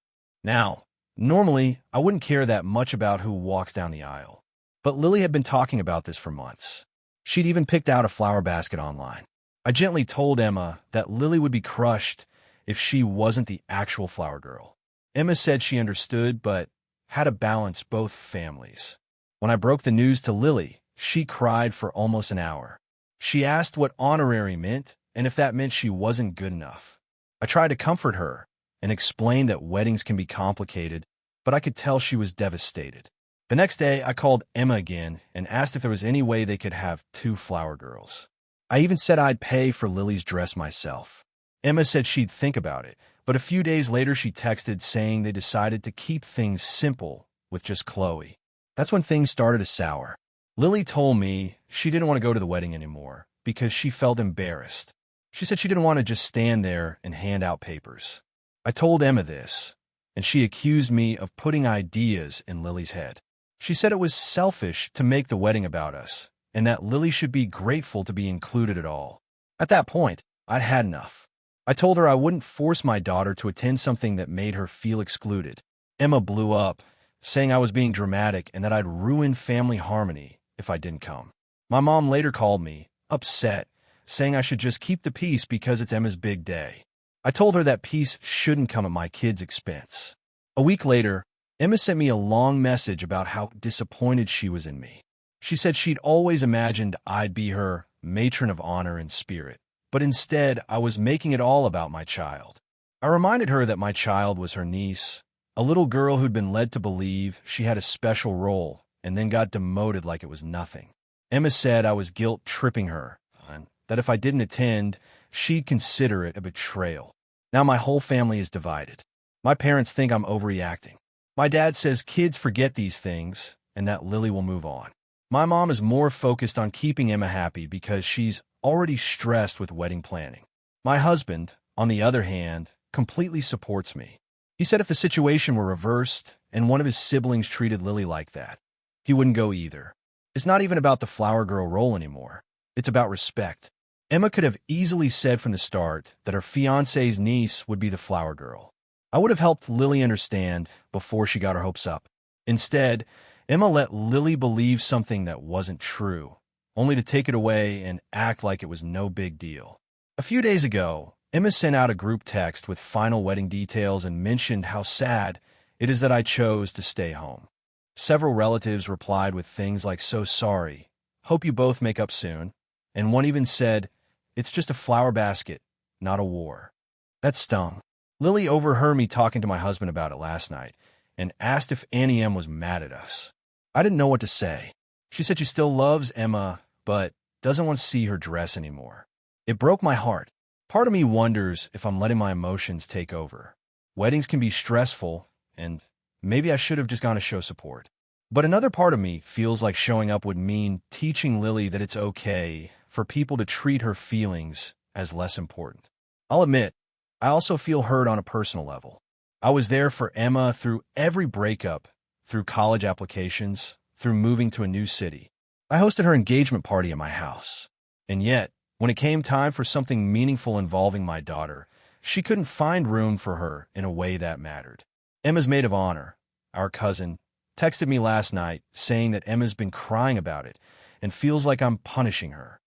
Now, normally, I wouldn't care that much about who walks down the aisle. But Lily had been talking about this for months. She'd even picked out a flower basket online. I gently told Emma that Lily would be crushed if she wasn't the actual flower girl. Emma said she understood, but had to balance both families. When I broke the news to Lily, she cried for almost an hour. She asked what honorary meant and if that meant she wasn't good enough. I tried to comfort her and explained that weddings can be complicated, but I could tell she was devastated. The next day, I called Emma again and asked if there was any way they could have two flower girls. I even said I'd pay for Lily's dress myself. Emma said she'd think about it, but a few days later she texted saying they decided to keep things simple with just Chloe. That's when things started to sour. Lily told me she didn't want to go to the wedding anymore because she felt embarrassed. She said she didn't want to just stand there and hand out papers. I told Emma this, and she accused me of putting ideas in Lily's head. She said it was selfish to make the wedding about us, and that Lily should be grateful to be included at all. At that point, I'd had enough. I told her I wouldn't force my daughter to attend something that made her feel excluded. Emma blew up, saying I was being dramatic and that I'd ruin family harmony if I didn't come. My mom later called me, upset, saying I should just keep the peace because it's Emma's big day. I told her that peace shouldn't come at my kids' expense. A week later, Emma sent me a long message about how disappointed she was in me. She said she'd always imagined I'd be her matron of honor and spirit, but instead I was making it all about my child. I reminded her that my child was her niece, a little girl who'd been led to believe she had a special role and then got demoted like it was nothing. Emma said I was guilt-tripping her, and that if I didn't attend, she'd consider it a betrayal. Now my whole family is divided. My parents think I'm overreacting. My dad says kids forget these things and that Lily will move on. My mom is more focused on keeping Emma happy because she's already stressed with wedding planning. My husband, on the other hand, completely supports me. He said if the situation were reversed and one of his siblings treated Lily like that, he wouldn't go either. It's not even about the flower girl role anymore. It's about respect. Emma could have easily said from the start that her fiancé's niece would be the flower girl. I would have helped Lily understand before she got her hopes up. Instead, Emma let Lily believe something that wasn't true, only to take it away and act like it was no big deal. A few days ago, Emma sent out a group text with final wedding details and mentioned how sad it is that I chose to stay home. Several relatives replied with things like, "So sorry, hope you both make up soon," and one even said, "It's just a flower basket, not a war." That stung. Lily overheard me talking to my husband about it last night and asked if Annie M was mad at us. I didn't know what to say. She said she still loves Emma, but doesn't want to see her dress anymore. It broke my heart. Part of me wonders if I'm letting my emotions take over. Weddings can be stressful, and maybe I should have just gone to show support. But another part of me feels like showing up would mean teaching Lily that it's okay for people to treat her feelings as less important. I'll admit, I also feel hurt on a personal level. I was there for Emma through every breakup, through college applications, through moving to a new city. I hosted her engagement party at my house. And yet, when it came time for something meaningful involving my daughter, she couldn't find room for her in a way that mattered. Emma's maid of honor, our cousin, texted me last night saying that Emma's been crying about it and feels like I'm punishing her.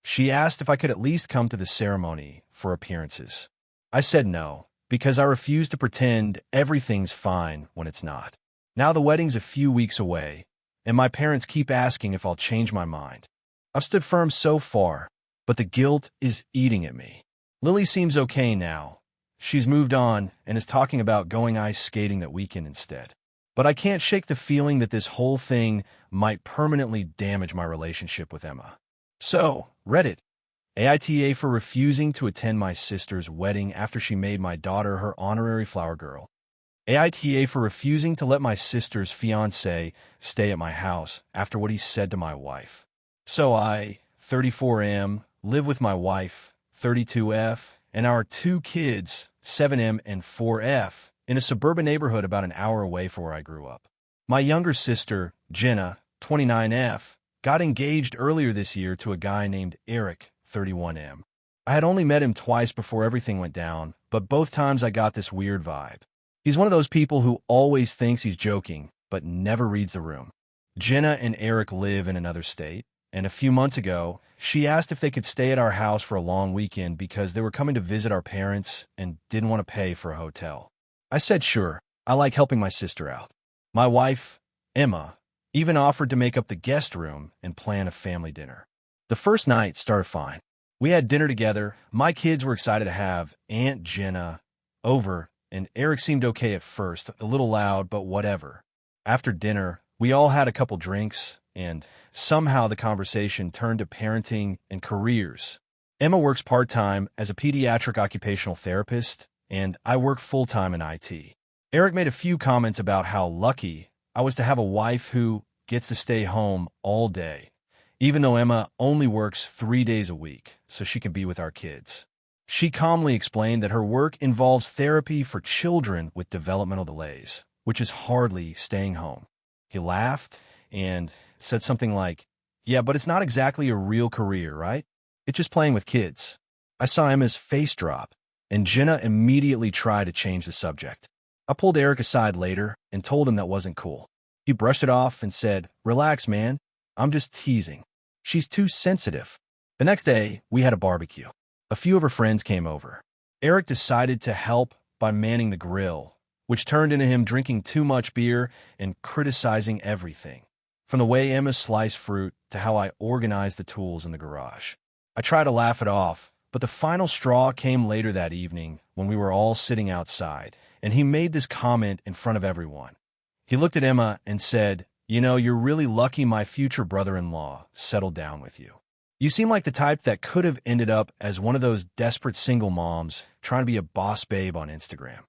She asked if I could at least come to the ceremony for appearances. I said no, because I refuse to pretend everything's fine when it's not. Now the wedding's a few weeks away, and my parents keep asking if I'll change my mind. I've stood firm so far, but the guilt is eating at me. Lily seems okay now. She's moved on and is talking about going ice skating that weekend instead. But I can't shake the feeling that this whole thing might permanently damage my relationship with Emma. So, Reddit. AITA for refusing to attend my sister's wedding after she made my daughter her honorary flower girl. AITA for refusing to let my sister's fiancé stay at my house after what he said to my wife. So I, 34M, live with my wife, 32F, and our two kids, 7M and 4F, in a suburban neighborhood about an hour away from where I grew up. My younger sister, Jenna, 29F, got engaged earlier this year to a guy named Eric, 31M. I had only met him twice before everything went down, but both times I got this weird vibe. He's one of those people who always thinks he's joking, but never reads the room. Jenna and Eric live in another state, And a few months ago, she asked if they could stay at our house for a long weekend because they were coming to visit our parents and didn't want to pay for a hotel. I said sure, I like helping my sister out. My wife, Emma, even offered to make up the guest room and plan a family dinner. The first night started fine. We had dinner together. My kids were excited to have Aunt Jenna over, and Eric seemed okay at first, a little loud, but whatever. After dinner, we all had a couple drinks, and somehow the conversation turned to parenting and careers. Emma works part-time as a pediatric occupational therapist, and I work full-time in IT. Eric made a few comments about how lucky I was to have a wife who gets to stay home all day, even though Emma only works 3 days a week, so she can be with our kids. She calmly explained that her work involves therapy for children with developmental delays, which is hardly staying home. He laughed and said something like, "Yeah, but it's not exactly a real career, right? It's just playing with kids." I saw Emma's face drop, and Jenna immediately tried to change the subject. I pulled Eric aside later and told him that wasn't cool. He brushed it off and said, "Relax, man. I'm just teasing. She's too sensitive." The next day, we had a barbecue. A few of her friends came over. Eric decided to help by manning the grill, which turned into him drinking too much beer and criticizing everything, from the way Emma sliced fruit to how I organized the tools in the garage. I tried to laugh it off, but the final straw came later that evening when we were all sitting outside, and he made this comment in front of everyone. He looked at Emma and said, "You know, you're really lucky my future brother-in-law settled down with you. You seem like the type that could have ended up as one of those desperate single moms trying to be a boss babe on Instagram."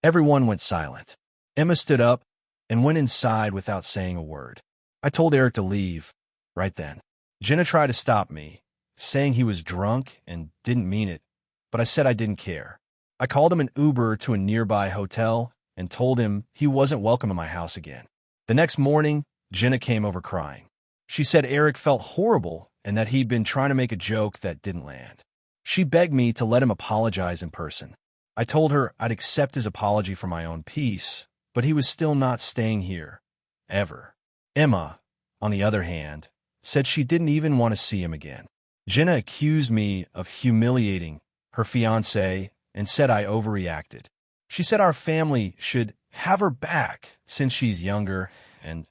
Everyone went silent. Emma stood up and went inside without saying a word. I told Eric to leave right then. Jenna tried to stop me, saying he was drunk and didn't mean it, but I said I didn't care. I called him an Uber to a nearby hotel and told him he wasn't welcome in my house again. The next morning, Jenna came over crying. She said Eric felt horrible and that he'd been trying to make a joke that didn't land. She begged me to let him apologize in person. I told her I'd accept his apology for my own peace, but he was still not staying here. Ever. Emma, on the other hand, said she didn't even want to see him again. Jenna accused me of humiliating her fiancé and said I overreacted. She said our family should have her back since she's younger, and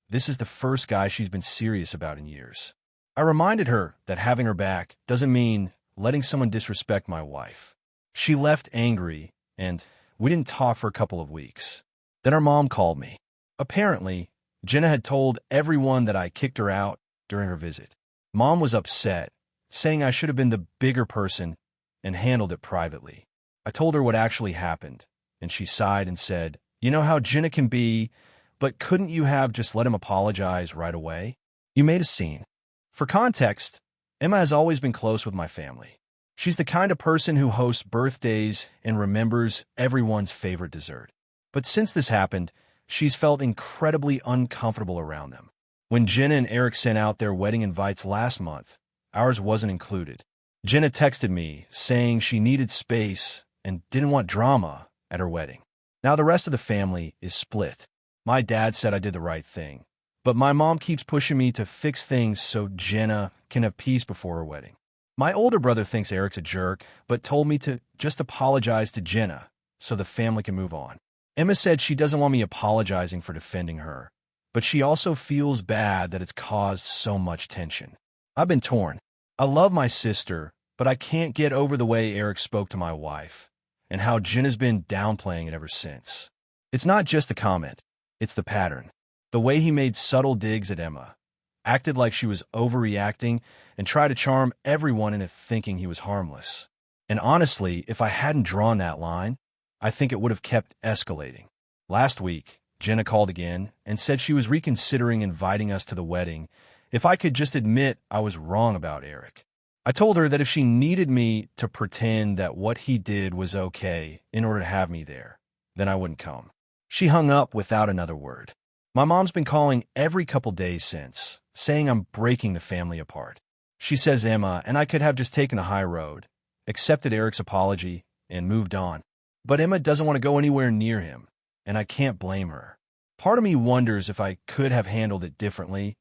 this is the first guy she's been serious about in years. I reminded her that having her back doesn't mean letting someone disrespect my wife. She left angry, and we didn't talk for a couple of weeks. Then our mom called me. Apparently, Jenna had told everyone that I kicked her out during her visit. Mom was upset, saying I should have been the bigger person and handled it privately. I told her what actually happened, and she sighed and said, "You know how Jenna can be, but couldn't you have just let him apologize right away? You made a scene." For context, Emma has always been close with my family. She's the kind of person who hosts birthdays and remembers everyone's favorite dessert. But since this happened, she's felt incredibly uncomfortable around them. When Jenna and Eric sent out their wedding invites last month, ours wasn't included. Jenna texted me saying she needed space and didn't want drama at her wedding. Now the rest of the family is split. My dad said I did the right thing, but my mom keeps pushing me to fix things so Jenna can have peace before her wedding. My older brother thinks Eric's a jerk, but told me to just apologize to Jenna so the family can move on. Emma said she doesn't want me apologizing for defending her, but she also feels bad that it's caused so much tension. I've been torn. I love my sister, but I can't get over the way Eric spoke to my wife and how Jenna's been downplaying it ever since. It's not just the comment, it's the pattern. The way he made subtle digs at Emma, acted like she was overreacting, and tried to charm everyone into thinking he was harmless. And honestly, if I hadn't drawn that line, I think it would have kept escalating. Last week, Jenna called again and said she was reconsidering inviting us to the wedding if I could just admit I was wrong about Eric. I told her that if she needed me to pretend that what he did was okay in order to have me there, then I wouldn't come. She hung up without another word. My mom's been calling every couple days since, saying I'm breaking the family apart. She says Emma and I could have just taken the high road, accepted Eric's apology, and moved on. But Emma doesn't want to go anywhere near him, and I can't blame her. Part of me wonders if I could have handled it differently,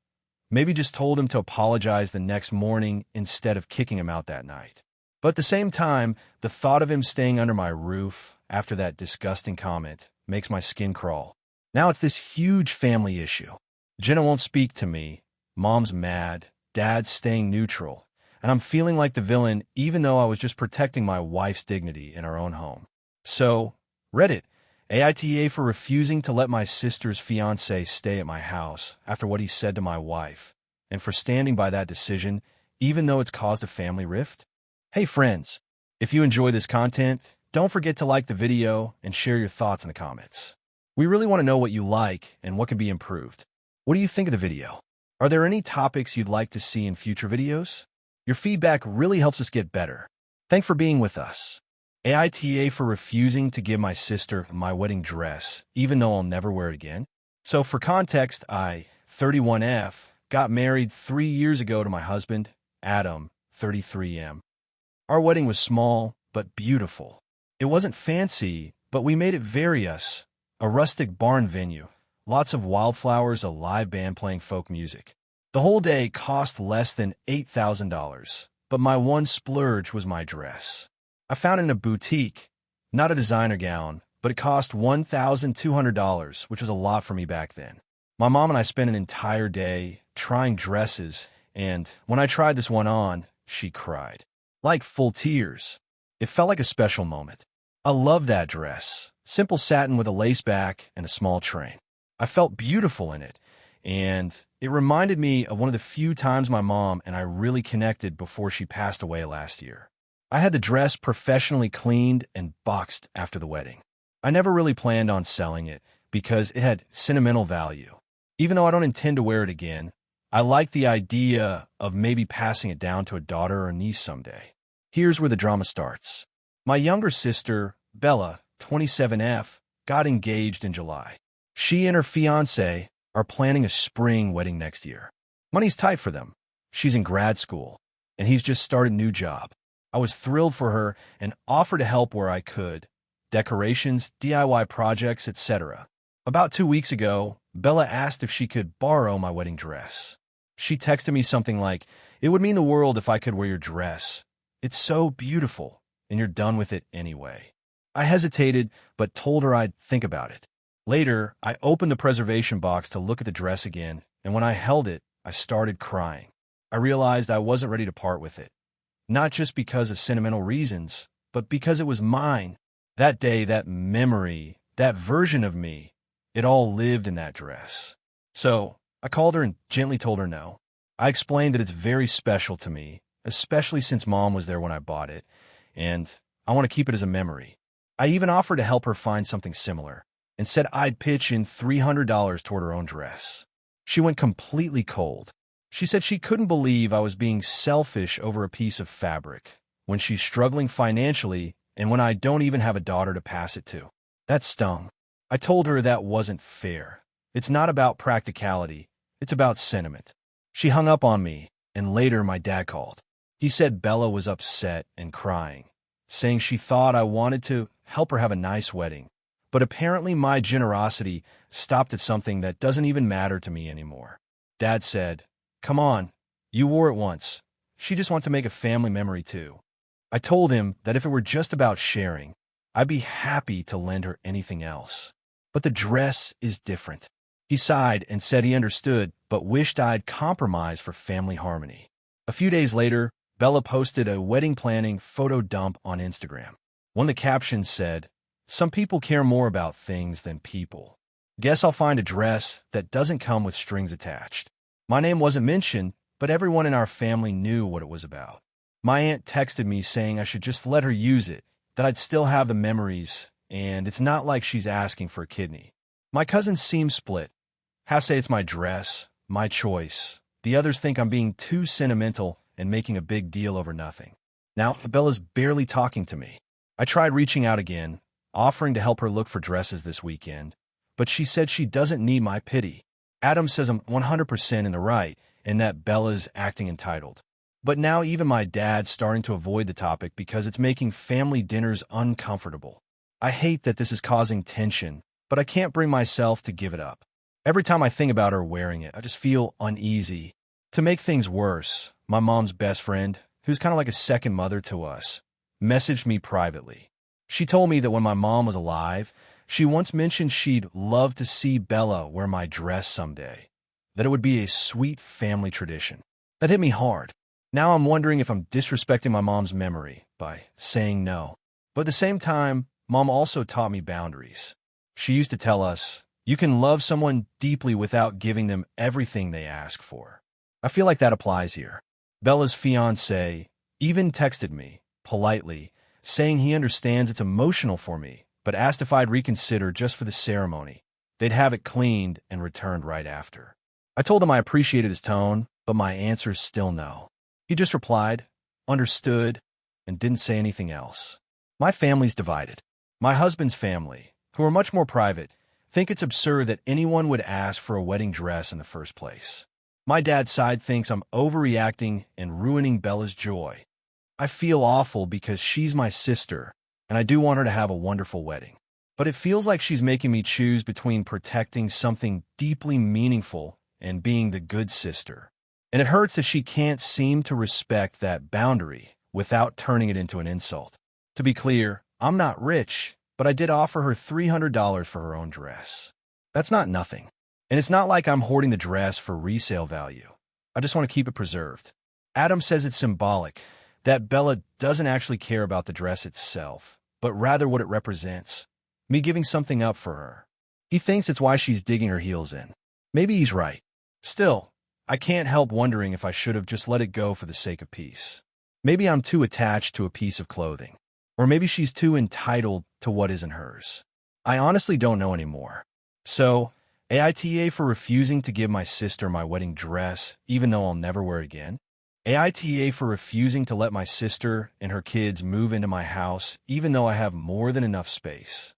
Maybe just told him to apologize the next morning instead of kicking him out that night. But at the same time, the thought of him staying under my roof after that disgusting comment makes my skin crawl. Now it's this huge family issue. Jenna won't speak to me, mom's mad, dad's staying neutral, and I'm feeling like the villain even though I was just protecting my wife's dignity in our own home. So, Reddit, AITA for refusing to let my sister's fiancé stay at my house after what he said to my wife, and for standing by that decision even though it's caused a family rift? Hey friends, if you enjoy this content, don't forget to like the video and share your thoughts in the comments. We really want to know what you like and what can be improved. What do you think of the video? Are there any topics you'd like to see in future videos? Your feedback really helps us get better. Thanks for being with us. AITA for refusing to give my sister my wedding dress, even though I'll never wear it again. So for context, I, 31F, got married 3 years ago to my husband, Adam, 33M. Our wedding was small, but beautiful. It wasn't fancy, but we made it very us, a rustic barn venue, lots of wildflowers, a live band playing folk music. The whole day cost less than $8,000, but my one splurge was my dress. I found it in a boutique, not a designer gown, but it cost $1,200, which was a lot for me back then. My mom and I spent an entire day trying dresses, and when I tried this one on, she cried. Like full tears. It felt like a special moment. I love that dress. Simple satin with a lace back and a small train. I felt beautiful in it, and it reminded me of one of the few times my mom and I really connected before she passed away last year. I had the dress professionally cleaned and boxed after the wedding. I never really planned on selling it because it had sentimental value. Even though I don't intend to wear it again, I like the idea of maybe passing it down to a daughter or niece someday. Here's where the drama starts. My younger sister, Bella, 27F, got engaged in July. She and her fiancé are planning a spring wedding next year. Money's tight for them. She's in grad school, and he's just started a new job. I was thrilled for her and offered to help where I could. Decorations, DIY projects, etc. About 2 weeks ago, Bella asked if she could borrow my wedding dress. She texted me something like, "It would mean the world if I could wear your dress. It's so beautiful, and you're done with it anyway." I hesitated, but told her I'd think about it. Later, I opened the preservation box to look at the dress again, and when I held it, I started crying. I realized I wasn't ready to part with it. Not just because of sentimental reasons, but because it was mine. That day, that memory, that version of me, it all lived in that dress. So, I called her and gently told her no. I explained that it's very special to me, especially since Mom was there when I bought it, and I want to keep it as a memory. I even offered to help her find something similar, and said I'd pitch in $300 toward her own dress. She went completely cold. She said she couldn't believe I was being selfish over a piece of fabric, when she's struggling financially and when I don't even have a daughter to pass it to. That stung. I told her that wasn't fair. It's not about practicality, it's about sentiment. She hung up on me, and later my dad called. He said Bella was upset and crying, saying she thought I wanted to help her have a nice wedding. But apparently my generosity stopped at something that doesn't even matter to me anymore. Dad said, "Come on, you wore it once. She just wants to make a family memory too." I told him that if it were just about sharing, I'd be happy to lend her anything else. But the dress is different. He sighed and said he understood, but wished I'd compromise for family harmony. A few days later, Bella posted a wedding planning photo dump on Instagram. One of the captions said, "Some people care more about things than people. Guess I'll find a dress that doesn't come with strings attached." My name wasn't mentioned, but everyone in our family knew what it was about. My aunt texted me saying I should just let her use it, that I'd still have the memories, and it's not like she's asking for a kidney. My cousins seem split. Half say it's my dress, my choice. The others think I'm being too sentimental and making a big deal over nothing. Now, Bella's barely talking to me. I tried reaching out again, offering to help her look for dresses this weekend, but she said she doesn't need my pity. Adam says I'm 100% in the right and that Bella's acting entitled. But now even my dad's starting to avoid the topic because it's making family dinners uncomfortable. I hate that this is causing tension, but I can't bring myself to give it up. Every time I think about her wearing it, I just feel uneasy To make things worse, my mom's best friend, who's kind of like a second mother to us, messaged me privately. She told me that when my mom was alive, she once mentioned she'd love to see Bella wear my dress someday, that it would be a sweet family tradition. That hit me hard. Now I'm wondering if I'm disrespecting my mom's memory by saying no. But at the same time, Mom also taught me boundaries. She used to tell us, you can love someone deeply without giving them everything they ask for. I feel like that applies here. Bella's fiancé even texted me, politely, saying he understands it's emotional for me, but asked if I'd reconsider just for the ceremony. They'd have it cleaned and returned right after. I told him I appreciated his tone, but my answer's still no. He just replied, understood, and didn't say anything else. My family's divided. My husband's family, who are much more private, think it's absurd that anyone would ask for a wedding dress in the first place. My dad's side thinks I'm overreacting and ruining Bella's joy. I feel awful because she's my sister, and I do want her to have a wonderful wedding. But it feels like she's making me choose between protecting something deeply meaningful and being the good sister. And it hurts that she can't seem to respect that boundary without turning it into an insult. To be clear, I'm not rich, but I did offer her $300 for her own dress. That's not nothing. And it's not like I'm hoarding the dress for resale value. I just want to keep it preserved. Adam says it's symbolic, that Bella doesn't actually care about the dress itself, but rather what it represents, me giving something up for her. He thinks it's why she's digging her heels in. Maybe he's right. Still, I can't help wondering if I should have just let it go for the sake of peace. Maybe I'm too attached to a piece of clothing. Or maybe she's too entitled to what isn't hers. I honestly don't know anymore. So, AITA for refusing to give my sister my wedding dress, even though I'll never wear it again. AITA for refusing to let my sister and her kids move into my house, even though I have more than enough space.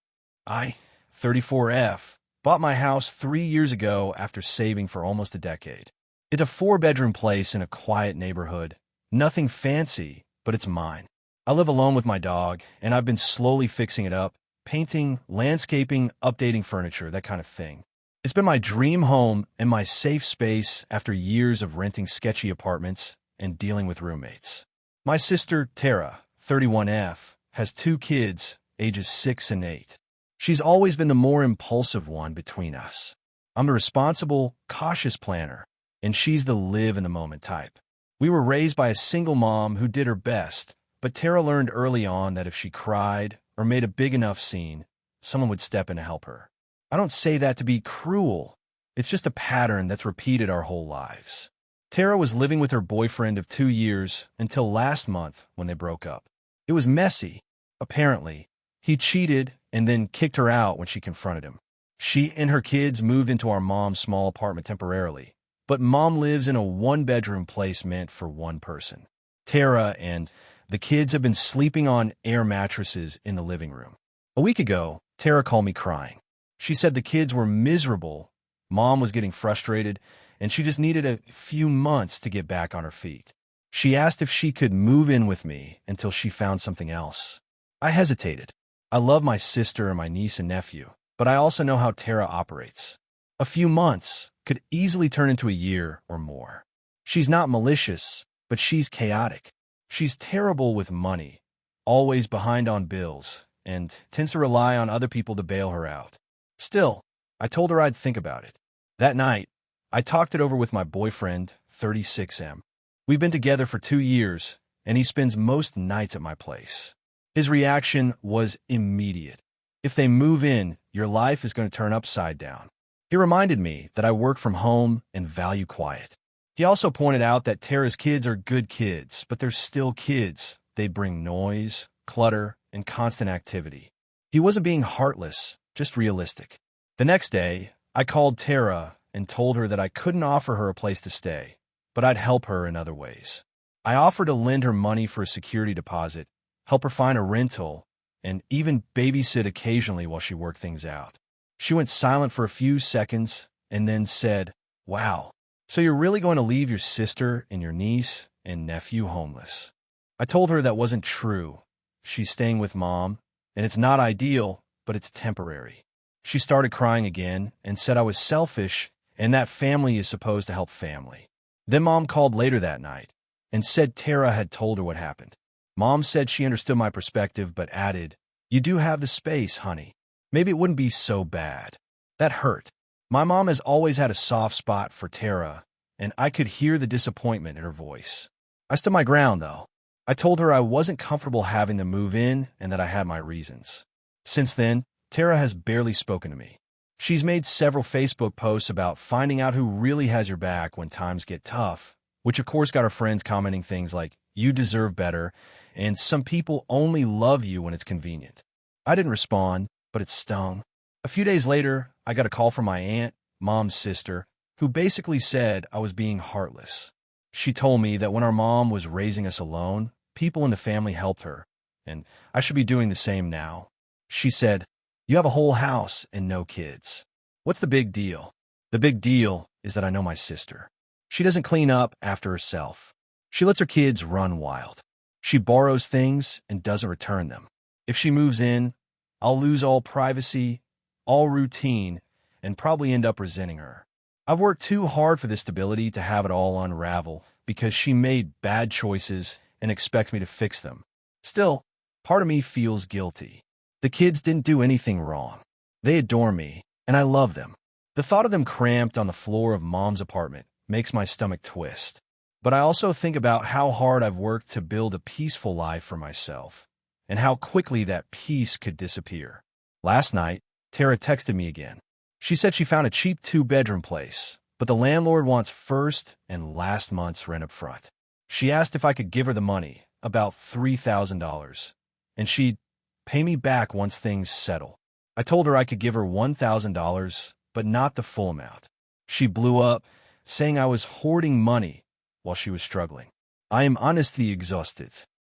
I, 34F, bought my house 3 years ago after saving for almost a decade. It's a 4-bedroom place in a quiet neighborhood. Nothing fancy, but it's mine. I live alone with my dog, and I've been slowly fixing it up, painting, landscaping, updating furniture, that kind of thing. It's been my dream home and my safe space after years of renting sketchy apartments and dealing with roommates. My sister, Tara, 31F, has 2 kids, ages 6 and 8. She's always been the more impulsive one between us. I'm the responsible, cautious planner, and she's the live-in-the-moment type. We were raised by a single mom who did her best, but Tara learned early on that if she cried or made a big enough scene, someone would step in to help her. I don't say that to be cruel. It's just a pattern that's repeated our whole lives. Tara was living with her boyfriend of 2 years until last month when they broke up. It was messy. Apparently, he cheated and then kicked her out when she confronted him. She and her kids moved into our mom's small apartment temporarily, but Mom lives in a 1-bedroom place meant for one person. Tara and the kids have been sleeping on air mattresses in the living room. A week ago, Tara called me crying. She said the kids were miserable, Mom was getting frustrated, and she just needed a few months to get back on her feet. She asked if she could move in with me until she found something else. I hesitated. I love my sister and my niece and nephew, but I also know how Tara operates. A few months could easily turn into a year or more. She's not malicious, but she's chaotic. She's terrible with money, always behind on bills, and tends to rely on other people to bail her out. Still, I told her I'd think about it. That night, I talked it over with my boyfriend, 36M. We've been together for 2 years, and he spends most nights at my place. His reaction was immediate. If they move in, your life is going to turn upside down. He reminded me that I work from home and value quiet. He also pointed out that Tara's kids are good kids, but they're still kids. They bring noise, clutter, and constant activity. He wasn't being heartless, just realistic. The next day, I called Tara and told her that I couldn't offer her a place to stay, but I'd help her in other ways. I offered to lend her money for a security deposit, help her find a rental, and even babysit occasionally while she worked things out. She went silent for a few seconds and then said, "Wow, so you're really going to leave your sister and your niece and nephew homeless?" I told her that wasn't true. She's staying with Mom, and it's not ideal, but it's temporary. She started crying again and said I was selfish and that family is supposed to help family. Then Mom called later that night and said Tara had told her what happened. Mom said she understood my perspective, but added, "You do have the space, honey. Maybe it wouldn't be so bad." That hurt. My mom has always had a soft spot for Tara, and I could hear the disappointment in her voice. I stood my ground, though. I told her I wasn't comfortable having them move in and that I had my reasons. Since then, Tara has barely spoken to me. She's made several Facebook posts about finding out who really has your back when times get tough, which of course got her friends commenting things like, "You deserve better," and "Some people only love you when it's convenient." I didn't respond, but it stung. A few days later, I got a call from my aunt, Mom's sister, who basically said I was being heartless. She told me that when our mom was raising us alone, people in the family helped her, and I should be doing the same now. She said, "You have a whole house and no kids. What's the big deal?" The big deal is that I know my sister. She doesn't clean up after herself. She lets her kids run wild. She borrows things and doesn't return them. If she moves in, I'll lose all privacy, all routine, and probably end up resenting her. I've worked too hard for this stability to have it all unravel because she made bad choices and expects me to fix them. Still, part of me feels guilty. The kids didn't do anything wrong. They adore me, and I love them. The thought of them cramped on the floor of Mom's apartment makes my stomach twist. But I also think about how hard I've worked to build a peaceful life for myself, and how quickly that peace could disappear. Last night, Tara texted me again. She said she found a cheap 2-bedroom place, but the landlord wants first and last month's rent up front. She asked if I could give her the money, about $3,000, and she'd pay me back once things settle. I told her I could give her $1,000, but not the full amount. She blew up, saying I was hoarding money while she was struggling. I am honestly exhausted.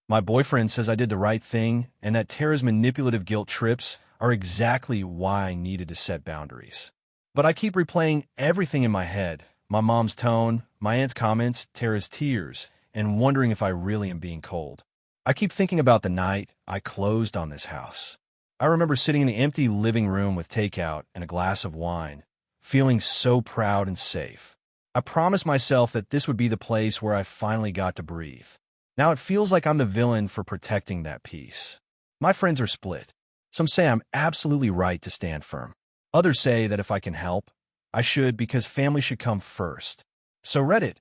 My boyfriend says I did the right thing and that Tara's manipulative guilt trips are exactly why I needed to set boundaries. But I keep replaying everything in my head, my mom's tone, my aunt's comments, Tara's tears, and wondering if I really am being cold. I keep thinking about the night I closed on this house. I remember sitting in the empty living room with takeout and a glass of wine, feeling so proud and safe. I promised myself that this would be the place where I finally got to breathe. Now it feels like I'm the villain for protecting that peace. My friends are split. Some say I'm absolutely right to stand firm. Others say that if I can help, I should because family should come first. So Reddit,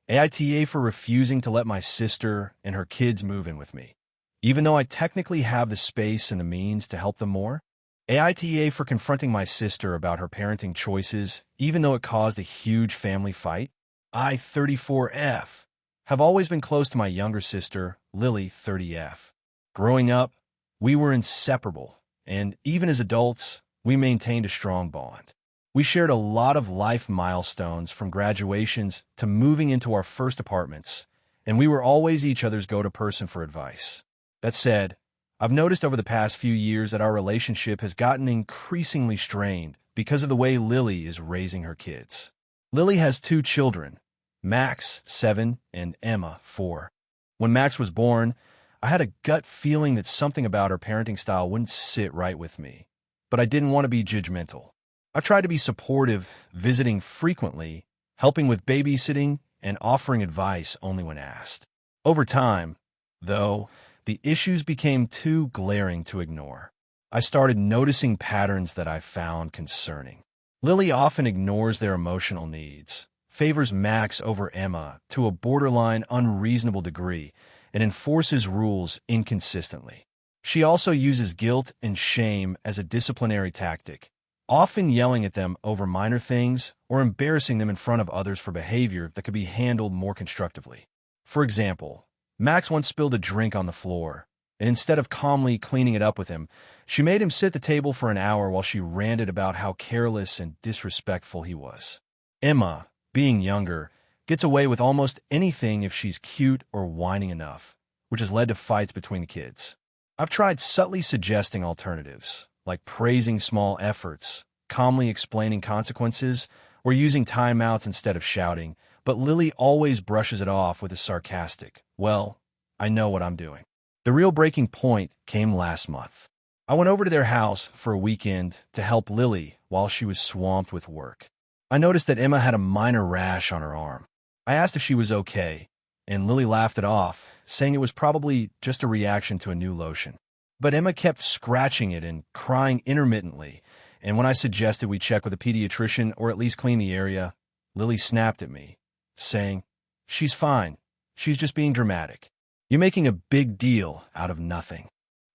AITA for refusing to let my sister and her kids move in with me, even though I technically have the space and the means to help them more. AITA for confronting my sister about her parenting choices, even though it caused a huge family fight. I, 34F, have always been close to my younger sister, Lily, 30F. Growing up, we were inseparable, and even as adults, we maintained a strong bond. We shared a lot of life milestones from graduations to moving into our first apartments, and we were always each other's go-to person for advice. That said, I've noticed over the past few years that our relationship has gotten increasingly strained because of the way Lily is raising her kids. Lily has 2 children, Max, 7, and Emma, 4. When Max was born, I had a gut feeling that something about her parenting style wouldn't sit right with me, but I didn't want to be judgmental. I tried to be supportive, visiting frequently, helping with babysitting, and offering advice only when asked. Over time, though, the issues became too glaring to ignore. I started noticing patterns that I found concerning. Lily often ignores their emotional needs, favors Max over Emma to a borderline unreasonable degree, and enforces rules inconsistently. She also uses guilt and shame as a disciplinary tactic, often yelling at them over minor things or embarrassing them in front of others for behavior that could be handled more constructively. For example, Max once spilled a drink on the floor, and instead of calmly cleaning it up with him, she made him sit at the table for an hour while she ranted about how careless and disrespectful he was. Emma, being younger, gets away with almost anything if she's cute or whining enough, which has led to fights between the kids. I've tried subtly suggesting alternatives, like praising small efforts, calmly explaining consequences, or using timeouts instead of shouting, but Lily always brushes it off with a sarcastic, "Well, I know what I'm doing." The real breaking point came last month. I went over to their house for a weekend to help Lily while she was swamped with work. I noticed that Emma had a minor rash on her arm. I asked if she was okay, and Lily laughed it off, saying it was probably just a reaction to a new lotion. But Emma kept scratching it and crying intermittently, and when I suggested we check with a pediatrician or at least clean the area, Lily snapped at me, saying, "She's fine. She's just being dramatic. You're making a big deal out of nothing."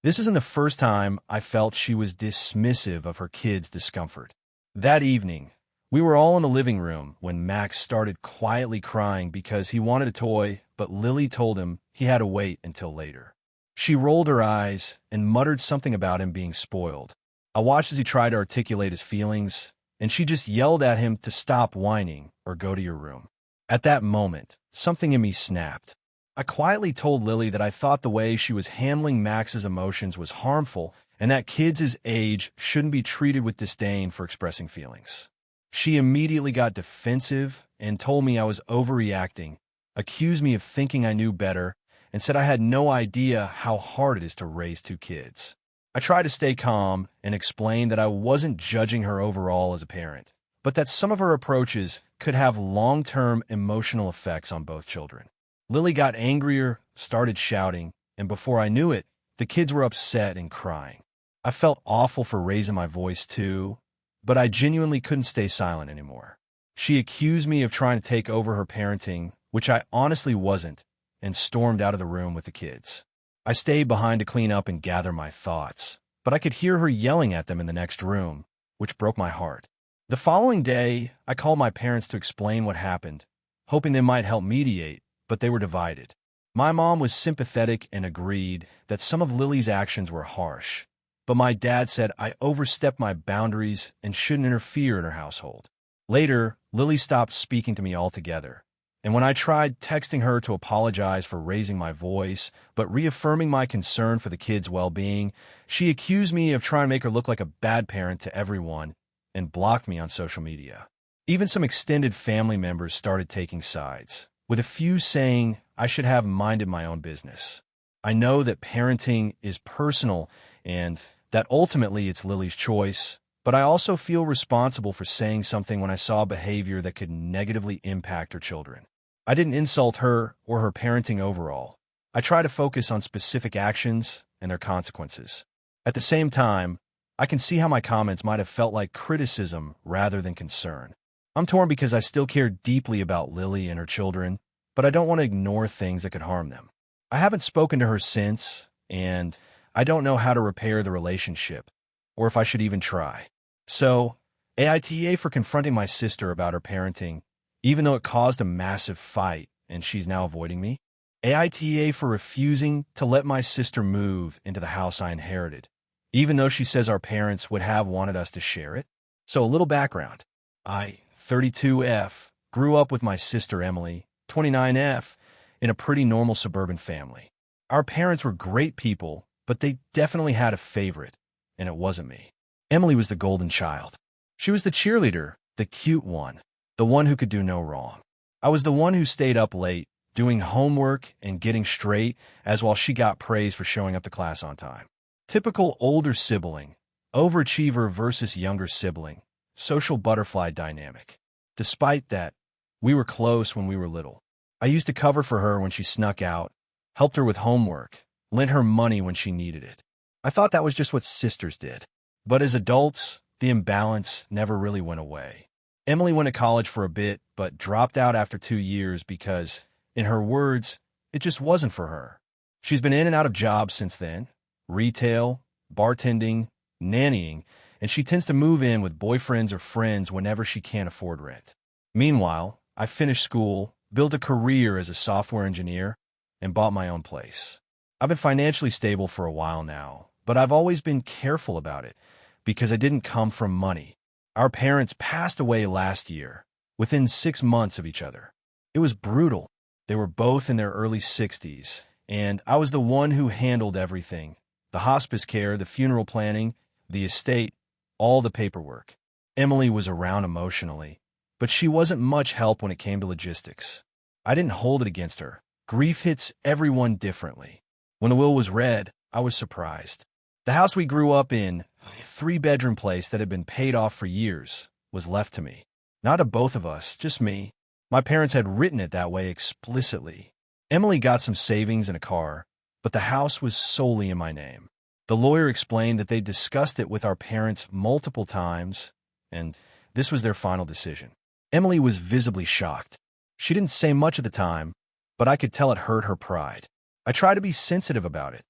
This isn't the first time I felt she was dismissive of her kid's discomfort. That evening, we were all in the living room when Max started quietly crying because he wanted a toy, but Lily told him he had to wait until later. She rolled her eyes and muttered something about him being spoiled. I watched as he tried to articulate his feelings, and she just yelled at him to stop whining or go to your room. At that moment, something in me snapped. I quietly told Lily that I thought the way she was handling Max's emotions was harmful and that kids his age shouldn't be treated with disdain for expressing feelings. She immediately got defensive and told me I was overreacting, accused me of thinking I knew better, and said I had no idea how hard it is to raise two kids. I tried to stay calm and explain that I wasn't judging her overall as a parent, but that some of her approaches could have long-term emotional effects on both children. Lily got angrier, started shouting, and before I knew it, the kids were upset and crying. I felt awful for raising my voice too, but I genuinely couldn't stay silent anymore. She accused me of trying to take over her parenting, which I honestly wasn't, and stormed out of the room with the kids. I stayed behind to clean up and gather my thoughts, but I could hear her yelling at them in the next room, which broke my heart. The following day, I called my parents to explain what happened, hoping they might help mediate, but they were divided. My mom was sympathetic and agreed that some of Lily's actions were harsh, but my dad said I overstepped my boundaries and shouldn't interfere in her household. Later, Lily stopped speaking to me altogether, and when I tried texting her to apologize for raising my voice, but reaffirming my concern for the kids' well-being, she accused me of trying to make her look like a bad parent to everyone and blocked me on social media. Even some extended family members started taking sides, with a few saying I should have minded my own business. I know that parenting is personal and that ultimately it's Lily's choice, but I also feel responsible for saying something when I saw behavior that could negatively impact her children. I didn't insult her or her parenting overall. I try to focus on specific actions and their consequences. At the same time, I can see how my comments might have felt like criticism rather than concern. I'm torn because I still care deeply about Lily and her children, but I don't want to ignore things that could harm them. I haven't spoken to her since, and I don't know how to repair the relationship, or if I should even try. So, AITA for confronting my sister about her parenting, even though it caused a massive fight and she's now avoiding me. AITA for refusing to let my sister move into the house I inherited, even though she says our parents would have wanted us to share it. So a little background. I, 32F, grew up with my sister Emily, 29F, in a pretty normal suburban family. Our parents were great people, but they definitely had a favorite, and it wasn't me. Emily was the golden child. She was the cheerleader, the cute one, the one who could do no wrong. I was the one who stayed up late, doing homework and getting straight, as while she got praise for showing up to class on time. Typical older sibling, overachiever versus younger sibling, social butterfly dynamic. Despite that, we were close when we were little. I used to cover for her when she snuck out, helped her with homework, lent her money when she needed it. I thought that was just what sisters did. But as adults, the imbalance never really went away. Emily went to college for a bit, but dropped out after 2 years because, in her words, it just wasn't for her. She's been in and out of jobs since then, retail, bartending, nannying, and she tends to move in with boyfriends or friends whenever she can't afford rent. Meanwhile, I finished school, built a career as a software engineer, and bought my own place. I've been financially stable for a while now, but I've always been careful about it because I didn't come from money. Our parents passed away last year, within 6 months of each other. It was brutal. They were both in their early 60s, and I was the one who handled everything: the hospice care, the funeral planning, the estate, all the paperwork. Emily was around emotionally, but she wasn't much help when it came to logistics. I didn't hold it against her. Grief hits everyone differently. When the will was read, I was surprised. The house we grew up in, a 3-bedroom place that had been paid off for years, was left to me. Not to both of us, just me. My parents had written it that way explicitly. Emily got some savings and a car, but the house was solely in my name. The lawyer explained that they discussed it with our parents multiple times, and this was their final decision. Emily was visibly shocked. She didn't say much at the time, but I could tell it hurt her pride. I tried to be sensitive about it,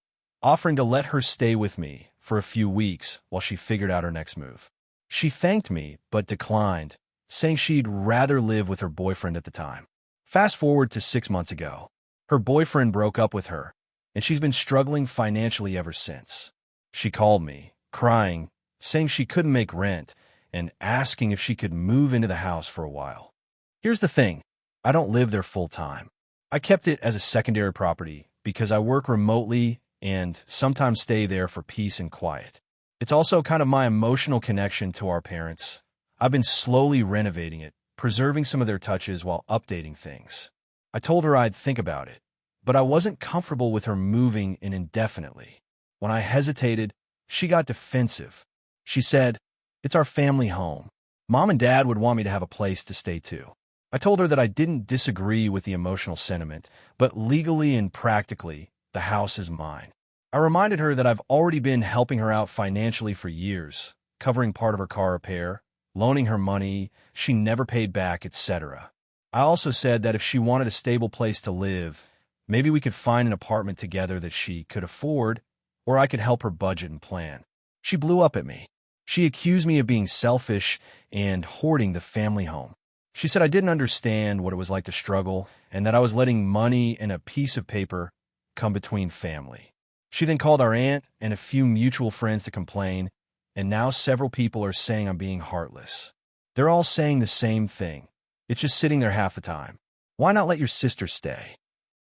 offering to let her stay with me for a few weeks while she figured out her next move. She thanked me, but declined, saying she'd rather live with her boyfriend at the time. Fast forward to 6 months ago. Her boyfriend broke up with her, and she's been struggling financially ever since. She called me, crying, saying she couldn't make rent, and asking if she could move into the house for a while. Here's the thing, I don't live there full time. I kept it as a secondary property because I work remotely and sometimes stay there for peace and quiet. It's also kind of my emotional connection to our parents. I've been slowly renovating it, preserving some of their touches while updating things. I told her I'd think about it, but I wasn't comfortable with her moving in indefinitely. When I hesitated, she got defensive. She said, "It's our family home. Mom and Dad would want me to have a place to stay too." I told her that I didn't disagree with the emotional sentiment, but legally and practically, the house is mine. I reminded her that I've already been helping her out financially for years, covering part of her car repair, loaning her money she never paid back, etc. I also said that if she wanted a stable place to live, maybe we could find an apartment together that she could afford, or I could help her budget and plan. She blew up at me. She accused me of being selfish and hoarding the family home. She said I didn't understand what it was like to struggle and that I was letting money and a piece of paper come between family. She then called our aunt and a few mutual friends to complain, and now several people are saying I'm being heartless. They're all saying the same thing. It's just sitting there half the time. Why not let your sister stay?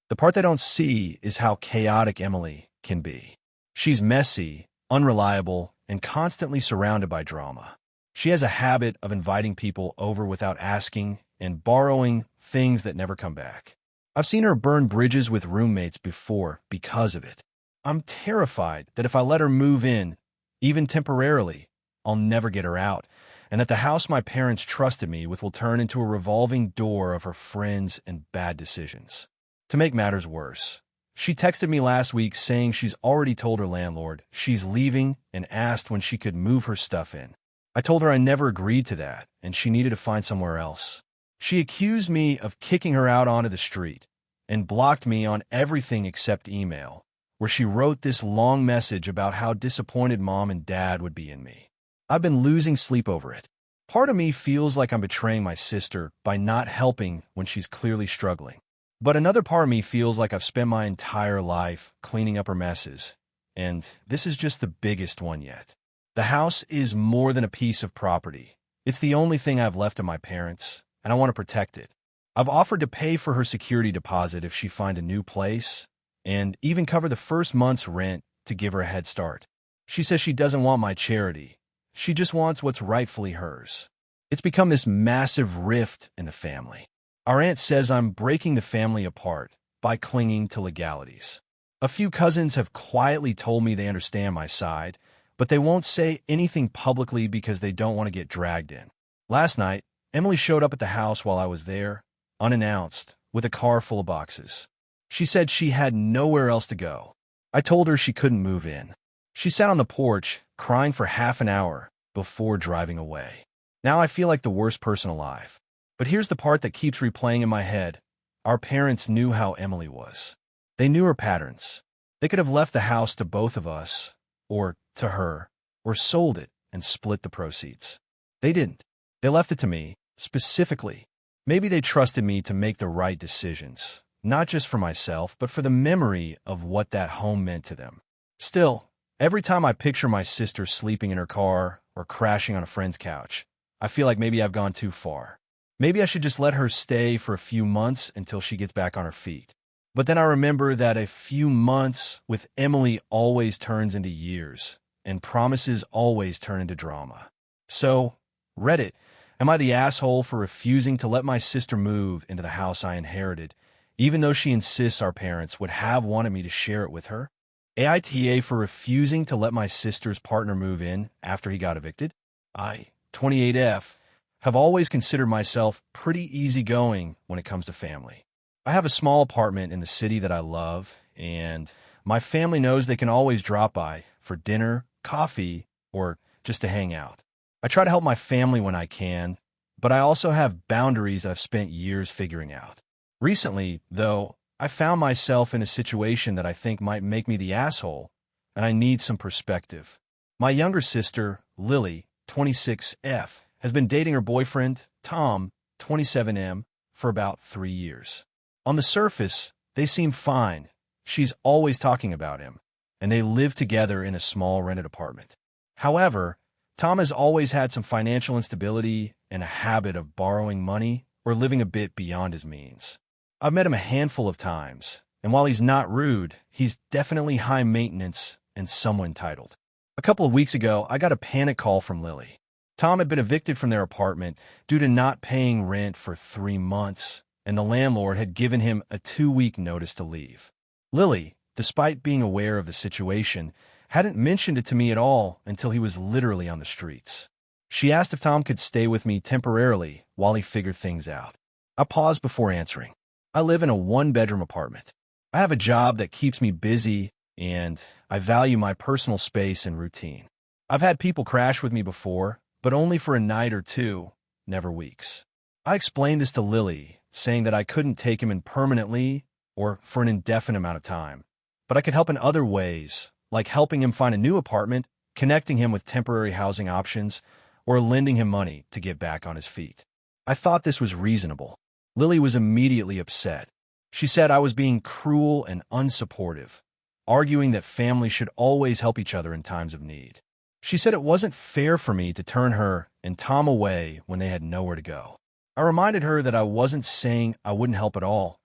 The part they don't see is how chaotic Emily can be. She's messy, unreliable, and constantly surrounded by drama. She has a habit of inviting people over without asking and borrowing things that never come back. I've seen her burn bridges with roommates before because of it. I'm terrified that if I let her move in, even temporarily, I'll never get her out, and that the house my parents trusted me with will turn into a revolving door of her friends and bad decisions. To make matters worse, she texted me last week saying she's already told her landlord she's leaving and asked when she could move her stuff in. I told her I never agreed to that, and she needed to find somewhere else. She accused me of kicking her out onto the street and blocked me on everything except email, where she wrote this long message about how disappointed Mom and Dad would be in me. I've been losing sleep over it. Part of me feels like I'm betraying my sister by not helping when she's clearly struggling. But another part of me feels like I've spent my entire life cleaning up her messes, and this is just the biggest one yet. The house is more than a piece of property. It's the only thing I've left of my parents, and I want to protect it. I've offered to pay for her security deposit if she finds a new place, and even cover the first month's rent to give her a head start. She says she doesn't want my charity. She just wants what's rightfully hers. It's become this massive rift in the family. Our aunt says I'm breaking the family apart by clinging to legalities. A few cousins have quietly told me they understand my side, but they won't say anything publicly because they don't want to get dragged in. Last night, Emily showed up at the house while I was there, unannounced, with a car full of boxes. She said she had nowhere else to go. I told her she couldn't move in. She sat on the porch, crying for half an hour before driving away. Now I feel like the worst person alive. But here's the part that keeps replaying in my head. Our parents knew how Emily was. They knew her patterns. They could have left the house to both of us, or to her, or sold it and split the proceeds. They didn't. They left it to me, specifically. Maybe they trusted me to make the right decisions, not just for myself, but for the memory of what that home meant to them. Still, every time I picture my sister sleeping in her car or crashing on a friend's couch, I feel like maybe I've gone too far. Maybe I should just let her stay for a few months until she gets back on her feet. But then I remember that a few months with Emily always turns into years, and promises always turn into drama. So, Reddit, am I the asshole for refusing to let my sister move into the house I inherited, even though she insists our parents would have wanted me to share it with her? AITA for refusing to let my sister's partner move in after he got evicted? 28F. have always considered myself pretty easygoing when it comes to family. I have a small apartment in the city that I love, and my family knows they can always drop by for dinner, coffee, or just to hang out. I try to help my family when I can, but I also have boundaries I've spent years figuring out. Recently, though, I found myself in a situation that I think might make me the asshole, and I need some perspective. My younger sister, Lily, 26F, has been dating her boyfriend, Tom, 27M, for about 3 years. On the surface, they seem fine. She's always talking about him, and they live together in a small rented apartment. However, Tom has always had some financial instability and a habit of borrowing money or living a bit beyond his means. I've met him a handful of times, and while he's not rude, he's definitely high maintenance and somewhat entitled. A couple of weeks ago, I got a panic call from Lily. Tom had been evicted from their apartment due to not paying rent for 3 months, and the landlord had given him a 2-week notice to leave. Lily, despite being aware of the situation, hadn't mentioned it to me at all until he was literally on the streets. She asked if Tom could stay with me temporarily while he figured things out. I paused before answering. I live in a 1-bedroom apartment. I have a job that keeps me busy, and I value my personal space and routine. I've had people crash with me before, but only for a night or two, never weeks. I explained this to Lily, saying that I couldn't take him in permanently or for an indefinite amount of time, but I could help in other ways, like helping him find a new apartment, connecting him with temporary housing options, or lending him money to get back on his feet. I thought this was reasonable. Lily was immediately upset. She said I was being cruel and unsupportive, arguing that families should always help each other in times of need. She said it wasn't fair for me to turn her and Tom away when they had nowhere to go. I reminded her that I wasn't saying I wouldn't help at all.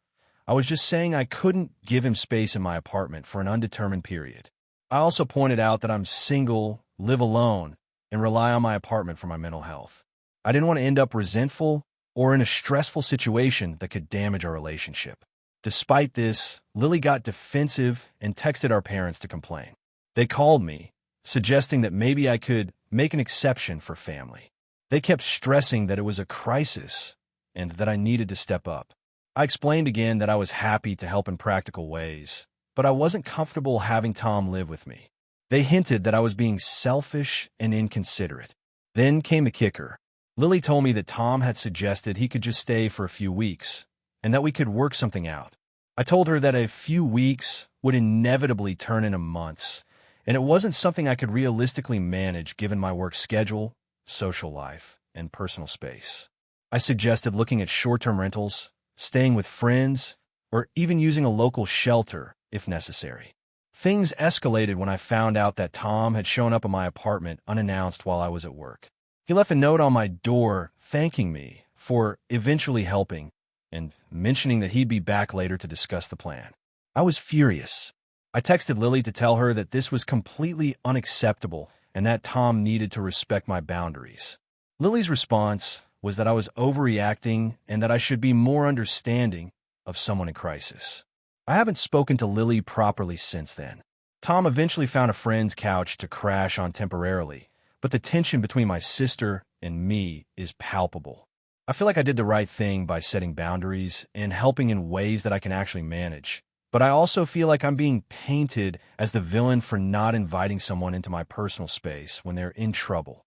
I was just saying I couldn't give him space in my apartment for an undetermined period. I also pointed out that I'm single, live alone, and rely on my apartment for my mental health. I didn't want to end up resentful or in a stressful situation that could damage our relationship. Despite this, Lily got defensive and texted our parents to complain. They called me, suggesting that maybe I could make an exception for family. They kept stressing that it was a crisis and that I needed to step up. I explained again that I was happy to help in practical ways, but I wasn't comfortable having Tom live with me. They hinted that I was being selfish and inconsiderate. Then came the kicker. Lily told me that Tom had suggested he could just stay for a few weeks and that we could work something out. I told her that a few weeks would inevitably turn into months, and it wasn't something I could realistically manage given my work schedule, social life, and personal space. I suggested looking at short-term rentals, staying with friends, or even using a local shelter if necessary. Things escalated when I found out that Tom had shown up at my apartment unannounced while I was at work. He left a note on my door thanking me for eventually helping and mentioning that he'd be back later to discuss the plan. I was furious. I texted Lily to tell her that this was completely unacceptable and that Tom needed to respect my boundaries. Lily's response was that I was overreacting and that I should be more understanding of someone in crisis. I haven't spoken to Lily properly since then. Tom eventually found a friend's couch to crash on temporarily, but the tension between my sister and me is palpable. I feel like I did the right thing by setting boundaries and helping in ways that I can actually manage, but I also feel like I'm being painted as the villain for not inviting someone into my personal space when they're in trouble.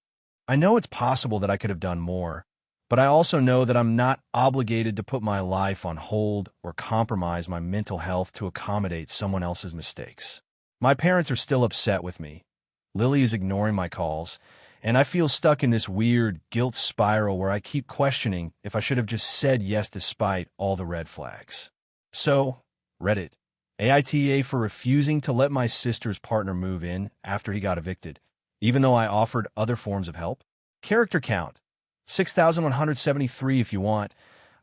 I know it's possible that I could have done more, but I also know that I'm not obligated to put my life on hold or compromise my mental health to accommodate someone else's mistakes. My parents are still upset with me. Lily is ignoring my calls, and I feel stuck in this weird guilt spiral where I keep questioning if I should have just said yes despite all the red flags. So, Reddit, AITA for refusing to let my sister's partner move in after he got evicted, even though I offered other forms of help. Character count, 6,173 if you want.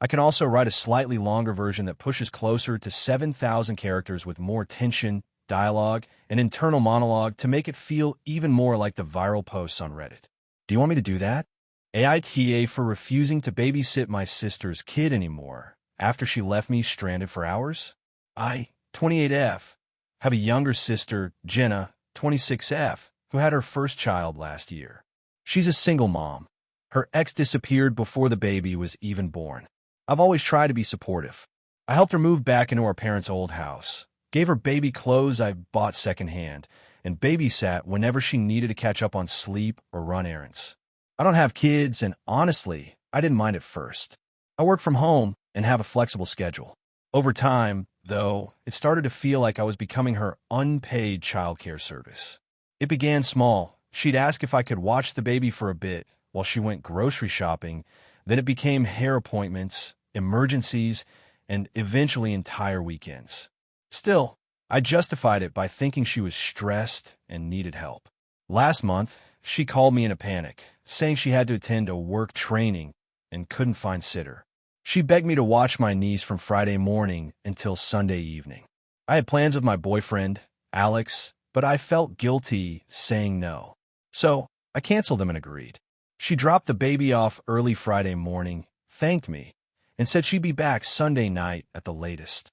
I can also write a slightly longer version that pushes closer to 7,000 characters with more tension, dialogue, and internal monologue to make it feel even more like the viral posts on Reddit. Do you want me to do that? AITA for refusing to babysit my sister's kid anymore after she left me stranded for hours? I, 28F, have a younger sister, Jenna, 26F, who had her first child last year. She's a single mom. Her ex disappeared before the baby was even born. I've always tried to be supportive. I helped her move back into our parents' old house, gave her baby clothes I bought secondhand, and babysat whenever she needed to catch up on sleep or run errands. I don't have kids, and honestly, I didn't mind at first. I work from home and have a flexible schedule. Over time, though, it started to feel like I was becoming her unpaid childcare service. It began small. She'd ask if I could watch the baby for a bit while she went grocery shopping. Then it became hair appointments, emergencies, and eventually entire weekends. Still, I justified it by thinking she was stressed and needed help. Last month, she called me in a panic, saying she had to attend a work training and couldn't find sitter. She begged me to watch my niece from Friday morning until Sunday evening. I had plans with my boyfriend, Alex, but I felt guilty saying no. So I canceled them and agreed. She dropped the baby off early Friday morning, thanked me, and said she'd be back Sunday night at the latest.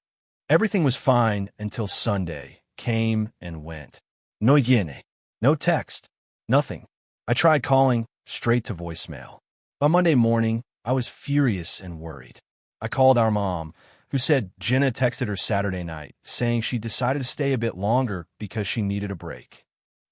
Everything was fine until Sunday came and went. No yene, no text, nothing. I tried calling, straight to voicemail. By Monday morning, I was furious and worried. I called our mom, who said Jenna texted her Saturday night, saying she decided to stay a bit longer because she needed a break.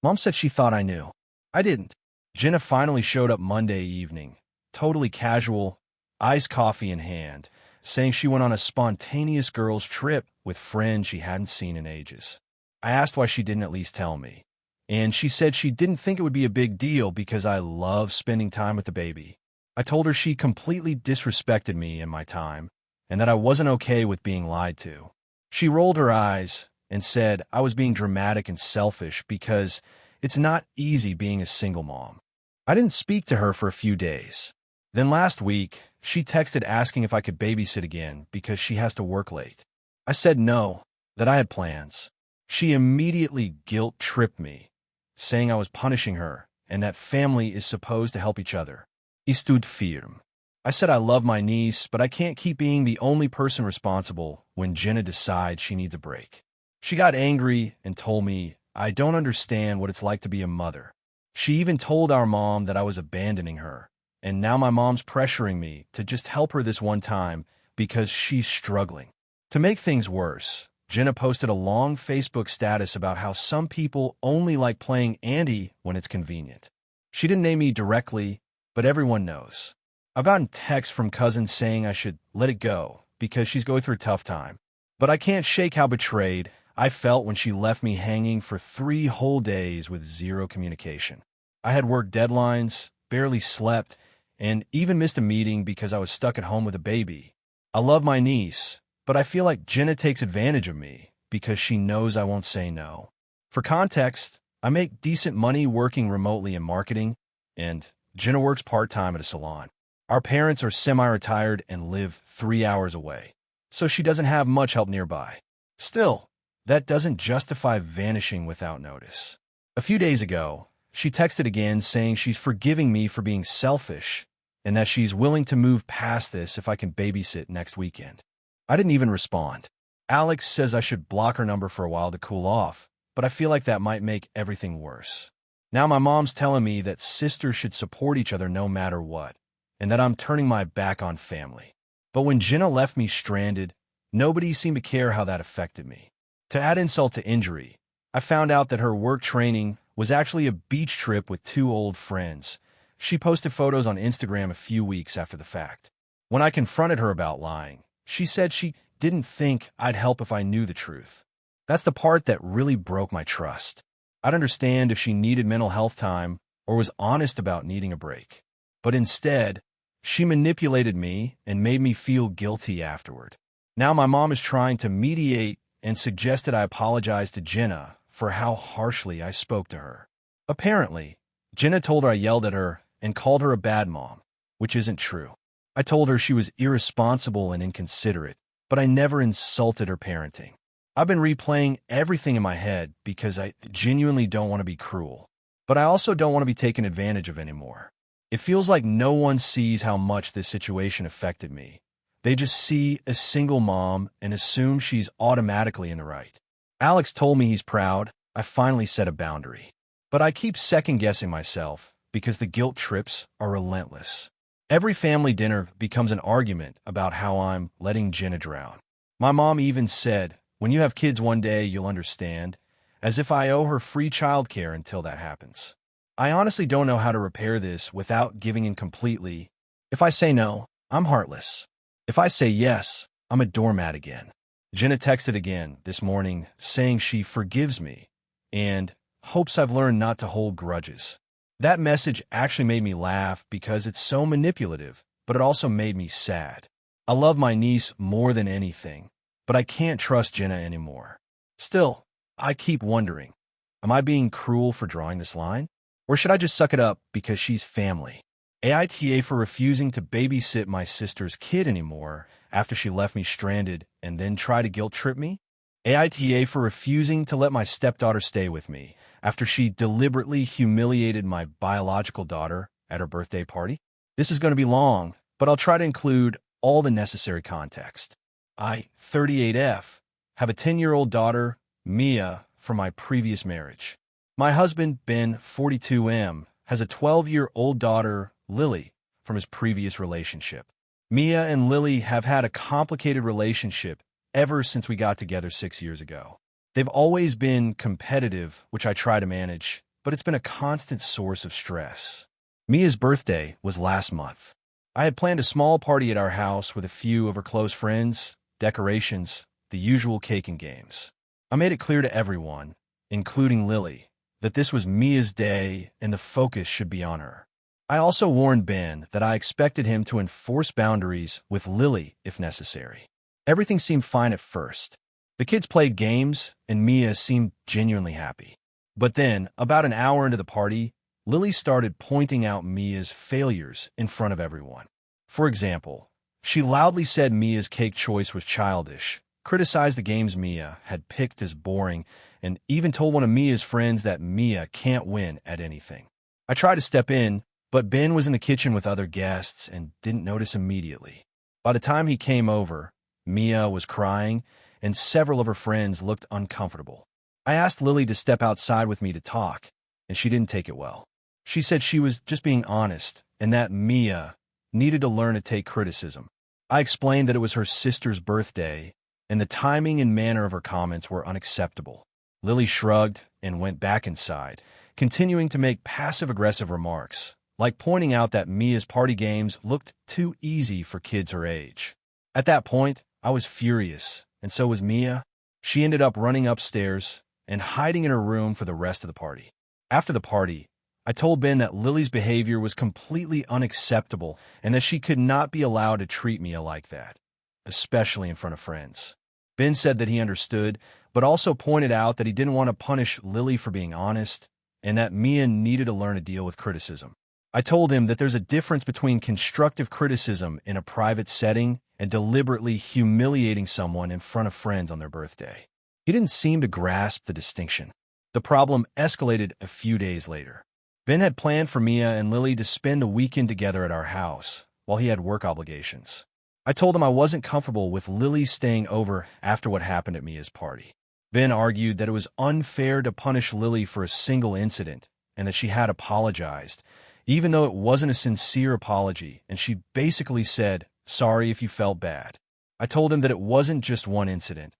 Mom said she thought I knew. I didn't. Jenna finally showed up Monday evening, totally casual, iced coffee in hand, saying she went on a spontaneous girls' trip with friends she hadn't seen in ages. I asked why she didn't at least tell me, and she said she didn't think it would be a big deal because I love spending time with the baby. I told her she completely disrespected me and my time, and that I wasn't okay with being lied to. She rolled her eyes and said I was being dramatic and selfish because it's not easy being a single mom. I didn't speak to her for a few days. Then last week, she texted asking if I could babysit again because she has to work late. I said no, that I had plans. She immediately guilt-tripped me, saying I was punishing her and that family is supposed to help each other. Stood firm. I said I love my niece, but I can't keep being the only person responsible when Jenna decides she needs a break. She got angry and told me I don't understand what it's like to be a mother. She even told our mom that I was abandoning her, and now my mom's pressuring me to just help her this one time because she's struggling. To make things worse, Jenna posted a long Facebook status about how some people only like playing auntie when it's convenient. She didn't name me directly, but everyone knows. I've gotten texts from cousins saying I should let it go because she's going through a tough time. But I can't shake how betrayed I felt when she left me hanging for 3 whole days with zero communication. I had work deadlines, barely slept, and even missed a meeting because I was stuck at home with a baby. I love my niece, but I feel like Jenna takes advantage of me because she knows I won't say no. For context, I make decent money working remotely in marketing, and Jenna works part-time at a salon. Our parents are semi-retired and live 3 hours away, so she doesn't have much help nearby. Still, that doesn't justify vanishing without notice. A few days ago, she texted again saying she's forgiving me for being selfish and that she's willing to move past this if I can babysit next weekend. I didn't even respond. Alex says I should block her number for a while to cool off, but I feel like that might make everything worse. Now my mom's telling me that sisters should support each other no matter what, and that I'm turning my back on family. But when Jenna left me stranded, nobody seemed to care how that affected me. To add insult to injury, I found out that her work training was actually a beach trip with 2 old friends. She posted photos on Instagram a few weeks after the fact. When I confronted her about lying, she said she didn't think I'd help if I knew the truth. That's the part that really broke my trust. I'd understand if she needed mental health time or was honest about needing a break. But instead, she manipulated me and made me feel guilty afterward. Now my mom is trying to mediate and suggested I apologize to Jenna for how harshly I spoke to her. Apparently, Jenna told her I yelled at her and called her a bad mom, which isn't true. I told her she was irresponsible and inconsiderate, but I never insulted her parenting. I've been replaying everything in my head because I genuinely don't want to be cruel, but I also don't want to be taken advantage of anymore. It feels like no one sees how much this situation affected me. They just see a single mom and assume she's automatically in the right. Alex told me he's proud I finally set a boundary. But I keep second-guessing myself because the guilt trips are relentless. Every family dinner becomes an argument about how I'm letting Jenna drown. My mom even said, "When you have kids one day, you'll understand," as if I owe her free childcare until that happens. I honestly don't know how to repair this without giving in completely. If I say no, I'm heartless. If I say yes, I'm a doormat again. Jenna texted again this morning saying she forgives me and hopes I've learned not to hold grudges. That message actually made me laugh because it's so manipulative, but it also made me sad. I love my niece more than anything, but I can't trust Jenna anymore. Still, I keep wondering, am I being cruel for drawing this line? Or should I just suck it up because she's family? AITA for refusing to babysit my sister's kid anymore after she left me stranded and then try to guilt trip me? AITA for refusing to let my stepdaughter stay with me after she deliberately humiliated my biological daughter at her birthday party? This is going to be long, but I'll try to include all the necessary context. I, 38F, have a 10-year-old daughter, Mia, from my previous marriage. My husband, Ben, 42M, has a 12-year-old daughter, Lily, from his previous relationship. Mia and Lily have had a complicated relationship ever since we got together 6 years ago. They've always been competitive, which I try to manage, but it's been a constant source of stress. Mia's birthday was last month. I had planned a small party at our house with a few of her close friends, decorations, the usual cake and games. I made it clear to everyone, including Lily, that this was Mia's day and the focus should be on her. I also warned Ben that I expected him to enforce boundaries with Lily if necessary. Everything seemed fine at first. The kids played games, and Mia seemed genuinely happy. But then, about an hour into the party, Lily started pointing out Mia's failures in front of everyone. For example, she loudly said Mia's cake choice was childish, criticized the games Mia had picked as boring, and even told one of Mia's friends that Mia can't win at anything. I tried to step in, but Ben was in the kitchen with other guests and didn't notice immediately. By the time he came over, Mia was crying, and several of her friends looked uncomfortable. I asked Lily to step outside with me to talk, and she didn't take it well. She said she was just being honest, and that Mia needed to learn to take criticism. I explained that it was her sister's birthday, and the timing and manner of her comments were unacceptable. Lily shrugged and went back inside, continuing to make passive-aggressive remarks, like pointing out that Mia's party games looked too easy for kids her age. At that point, I was furious, and so was Mia. She ended up running upstairs and hiding in her room for the rest of the party. After the party, I told Ben that Lily's behavior was completely unacceptable and that she could not be allowed to treat Mia like that, especially in front of friends. Ben said that he understood, but also pointed out that he didn't want to punish Lily for being honest and that Mia needed to learn to deal with criticism. I told him that there's a difference between constructive criticism in a private setting and deliberately humiliating someone in front of friends on their birthday. He didn't seem to grasp the distinction. The problem escalated a few days later. Ben had planned for Mia and Lily to spend the weekend together at our house while he had work obligations. I told him I wasn't comfortable with Lily staying over after what happened at Mia's party. Ben argued that it was unfair to punish Lily for a single incident and that she had apologized, even though it wasn't a sincere apology, and she basically said, "Sorry if you felt bad." I told him that it wasn't just one incident.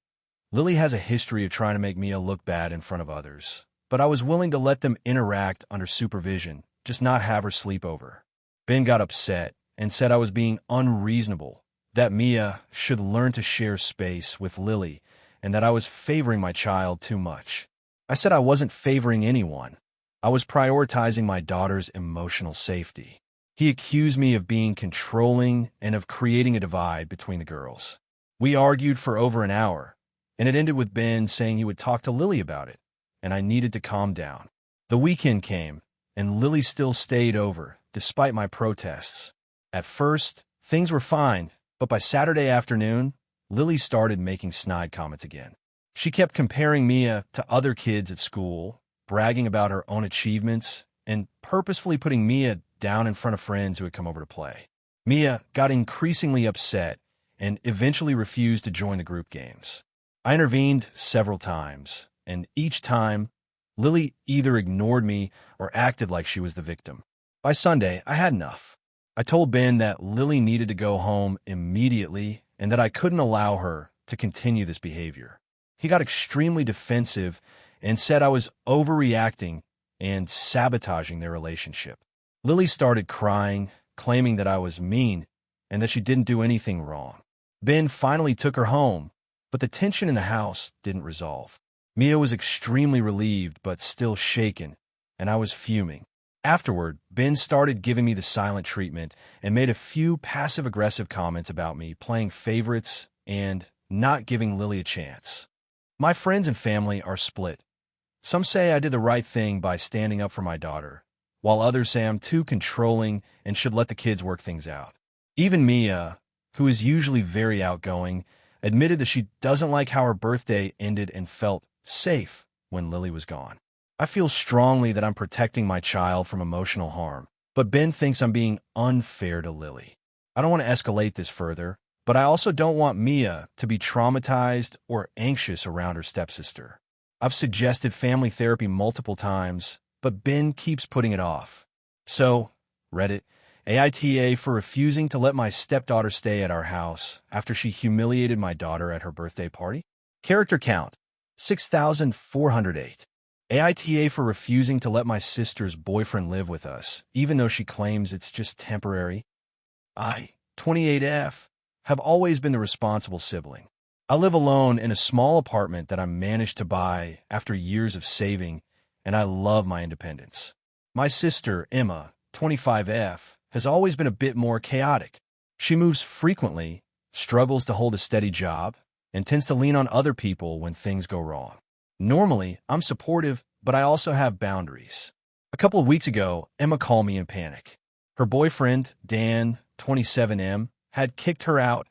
Lily has a history of trying to make Mia look bad in front of others, but I was willing to let them interact under supervision, just not have her sleep over. Ben got upset and said I was being unreasonable, that Mia should learn to share space with Lily, and that I was favoring my child too much. I said I wasn't favoring anyone. I was prioritizing my daughter's emotional safety. He accused me of being controlling and of creating a divide between the girls. We argued for over an hour, and it ended with Ben saying he would talk to Lily about it, and I needed to calm down. The weekend came, and Lily still stayed over, despite my protests. At first, things were fine, but by Saturday afternoon, Lily started making snide comments again. She kept comparing Mia to other kids at school, bragging about her own achievements, and purposefully putting Mia down in front of friends who had come over to play. Mia got increasingly upset and eventually refused to join the group games. I intervened several times, and each time, Lily either ignored me or acted like she was the victim. By Sunday, I had enough. I told Ben that Lily needed to go home immediately and that I couldn't allow her to continue this behavior. He got extremely defensive and said I was overreacting and sabotaging their relationship. Lily started crying, claiming that I was mean and that she didn't do anything wrong. Ben finally took her home, but the tension in the house didn't resolve. Mia was extremely relieved but still shaken, and I was fuming. Afterward, Ben started giving me the silent treatment and made a few passive-aggressive comments about me playing favorites and not giving Lily a chance. My friends and family are split. Some say I did the right thing by standing up for my daughter, while others say I'm too controlling and should let the kids work things out. Even Mia, who is usually very outgoing, admitted that she doesn't like how her birthday ended and felt safe when Lily was gone. I feel strongly that I'm protecting my child from emotional harm, but Ben thinks I'm being unfair to Lily. I don't want to escalate this further, but I also don't want Mia to be traumatized or anxious around her stepsister. I've suggested family therapy multiple times, but Ben keeps putting it off. So, Reddit, AITA for refusing to let my stepdaughter stay at our house after she humiliated my daughter at her birthday party. Character count, 6,408. AITA for refusing to let my sister's boyfriend live with us, even though she claims it's just temporary. I, 28F, have always been the responsible sibling. I live alone in a small apartment that I managed to buy after years of saving, and I love my independence. My sister, Emma, 25F, has always been a bit more chaotic. She moves frequently, struggles to hold a steady job, and tends to lean on other people when things go wrong. Normally, I'm supportive, but I also have boundaries. A couple of weeks ago, Emma called me in panic. Her boyfriend, Dan, 27M, had kicked her out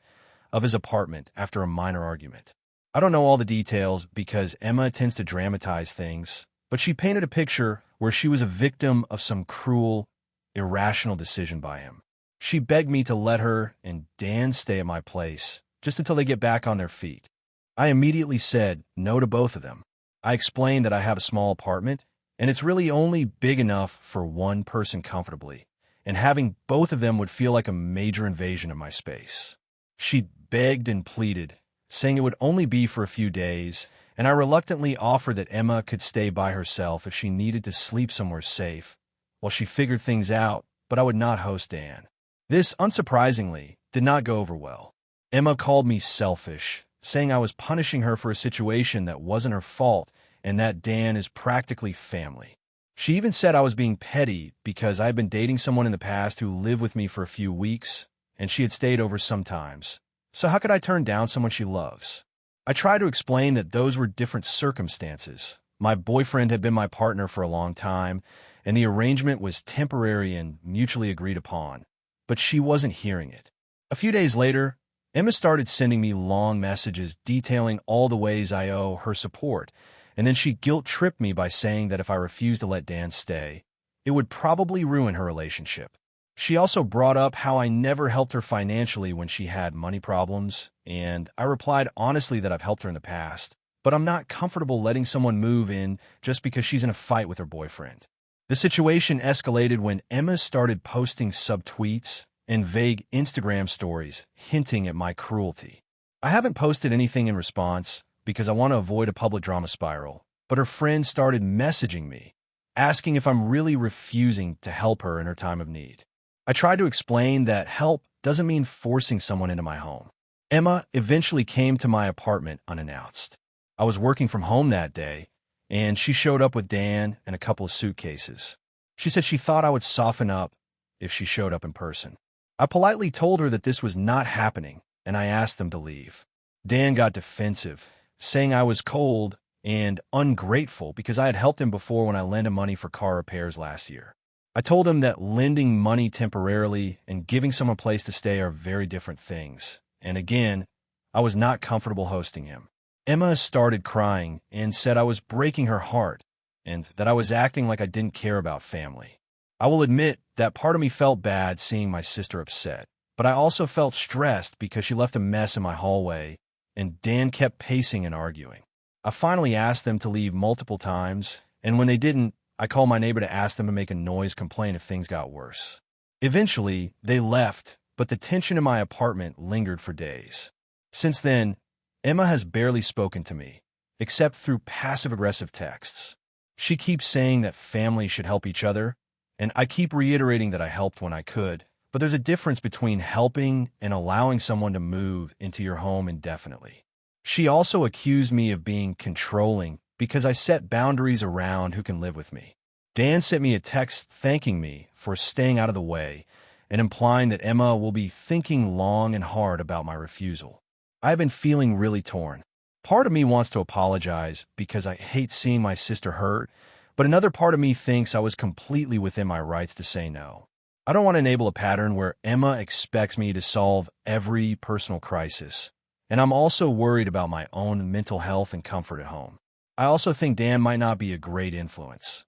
of his apartment after a minor argument. I don't know all the details because Emma tends to dramatize things, but she painted a picture where she was a victim of some cruel, irrational decision by him. She begged me to let her and Dan stay at my place just until they get back on their feet. I immediately said no to both of them. I explained that I have a small apartment, and it's really only big enough for one person comfortably, and having both of them would feel like a major invasion of my space. She begged and pleaded, saying it would only be for a few days, and I reluctantly offered that Emma could stay by herself if she needed to sleep somewhere safe, while she figured things out, but I would not host Dan. This, unsurprisingly, did not go over well. Emma called me selfish, saying I was punishing her for a situation that wasn't her fault and that Dan is practically family. She even said I was being petty because I had been dating someone in the past who lived with me for a few weeks, and she had stayed over sometimes. So how could I turn down someone she loves? I tried to explain that those were different circumstances. My boyfriend had been my partner for a long time, and the arrangement was temporary and mutually agreed upon. But she wasn't hearing it. A few days later, Emma started sending me long messages detailing all the ways I owe her support, and then she guilt-tripped me by saying that if I refused to let Dan stay, it would probably ruin her relationship. She also brought up how I never helped her financially when she had money problems, and I replied honestly that I've helped her in the past, but I'm not comfortable letting someone move in just because she's in a fight with her boyfriend. The situation escalated when Emma started posting subtweets and vague Instagram stories hinting at my cruelty. I haven't posted anything in response because I want to avoid a public drama spiral, but her friends started messaging me, asking if I'm really refusing to help her in her time of need. I tried to explain that help doesn't mean forcing someone into my home. Emma eventually came to my apartment unannounced. I was working from home that day, and she showed up with Dan and a couple of suitcases. She said she thought I would soften up if she showed up in person. I politely told her that this was not happening, and I asked them to leave. Dan got defensive, saying I was cold and ungrateful because I had helped him before when I lent him money for car repairs last year. I told him that lending money temporarily and giving someone a place to stay are very different things, and again, I was not comfortable hosting him. Emma started crying and said I was breaking her heart and that I was acting like I didn't care about family. I will admit that part of me felt bad seeing my sister upset, but I also felt stressed because she left a mess in my hallway and Dan kept pacing and arguing. I finally asked them to leave multiple times, and when they didn't, I called my neighbor to ask them to make a noise complaint if things got worse. Eventually, they left, but the tension in my apartment lingered for days. Since then, Emma has barely spoken to me, except through passive-aggressive texts. She keeps saying that families should help each other, and I keep reiterating that I helped when I could, but there's a difference between helping and allowing someone to move into your home indefinitely. She also accused me of being controlling because I set boundaries around who can live with me. Dan sent me a text thanking me for staying out of the way and implying that Emma will be thinking long and hard about my refusal. I've been feeling really torn. Part of me wants to apologize because I hate seeing my sister hurt, but another part of me thinks I was completely within my rights to say no. I don't want to enable a pattern where Emma expects me to solve every personal crisis, and I'm also worried about my own mental health and comfort at home. I also think Dan might not be a great influence.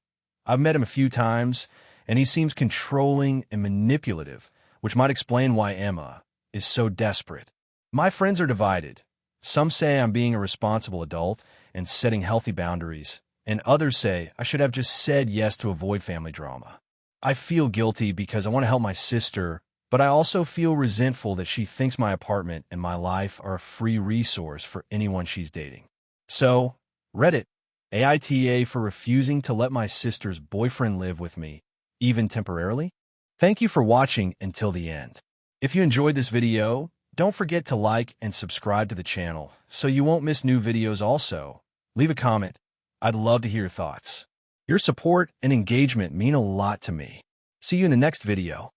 I've met him a few times, and he seems controlling and manipulative, which might explain why Emma is so desperate. My friends are divided. Some say I'm being a responsible adult and setting healthy boundaries, and others say I should have just said yes to avoid family drama. I feel guilty because I want to help my sister, but I also feel resentful that she thinks my apartment and my life are a free resource for anyone she's dating. So, Reddit, AITA for refusing to let my sister's boyfriend live with me, even temporarily? Thank you for watching until the end. If you enjoyed this video, don't forget to like and subscribe to the channel so you won't miss new videos also. Leave a comment. I'd love to hear your thoughts. Your support and engagement mean a lot to me. See you in the next video.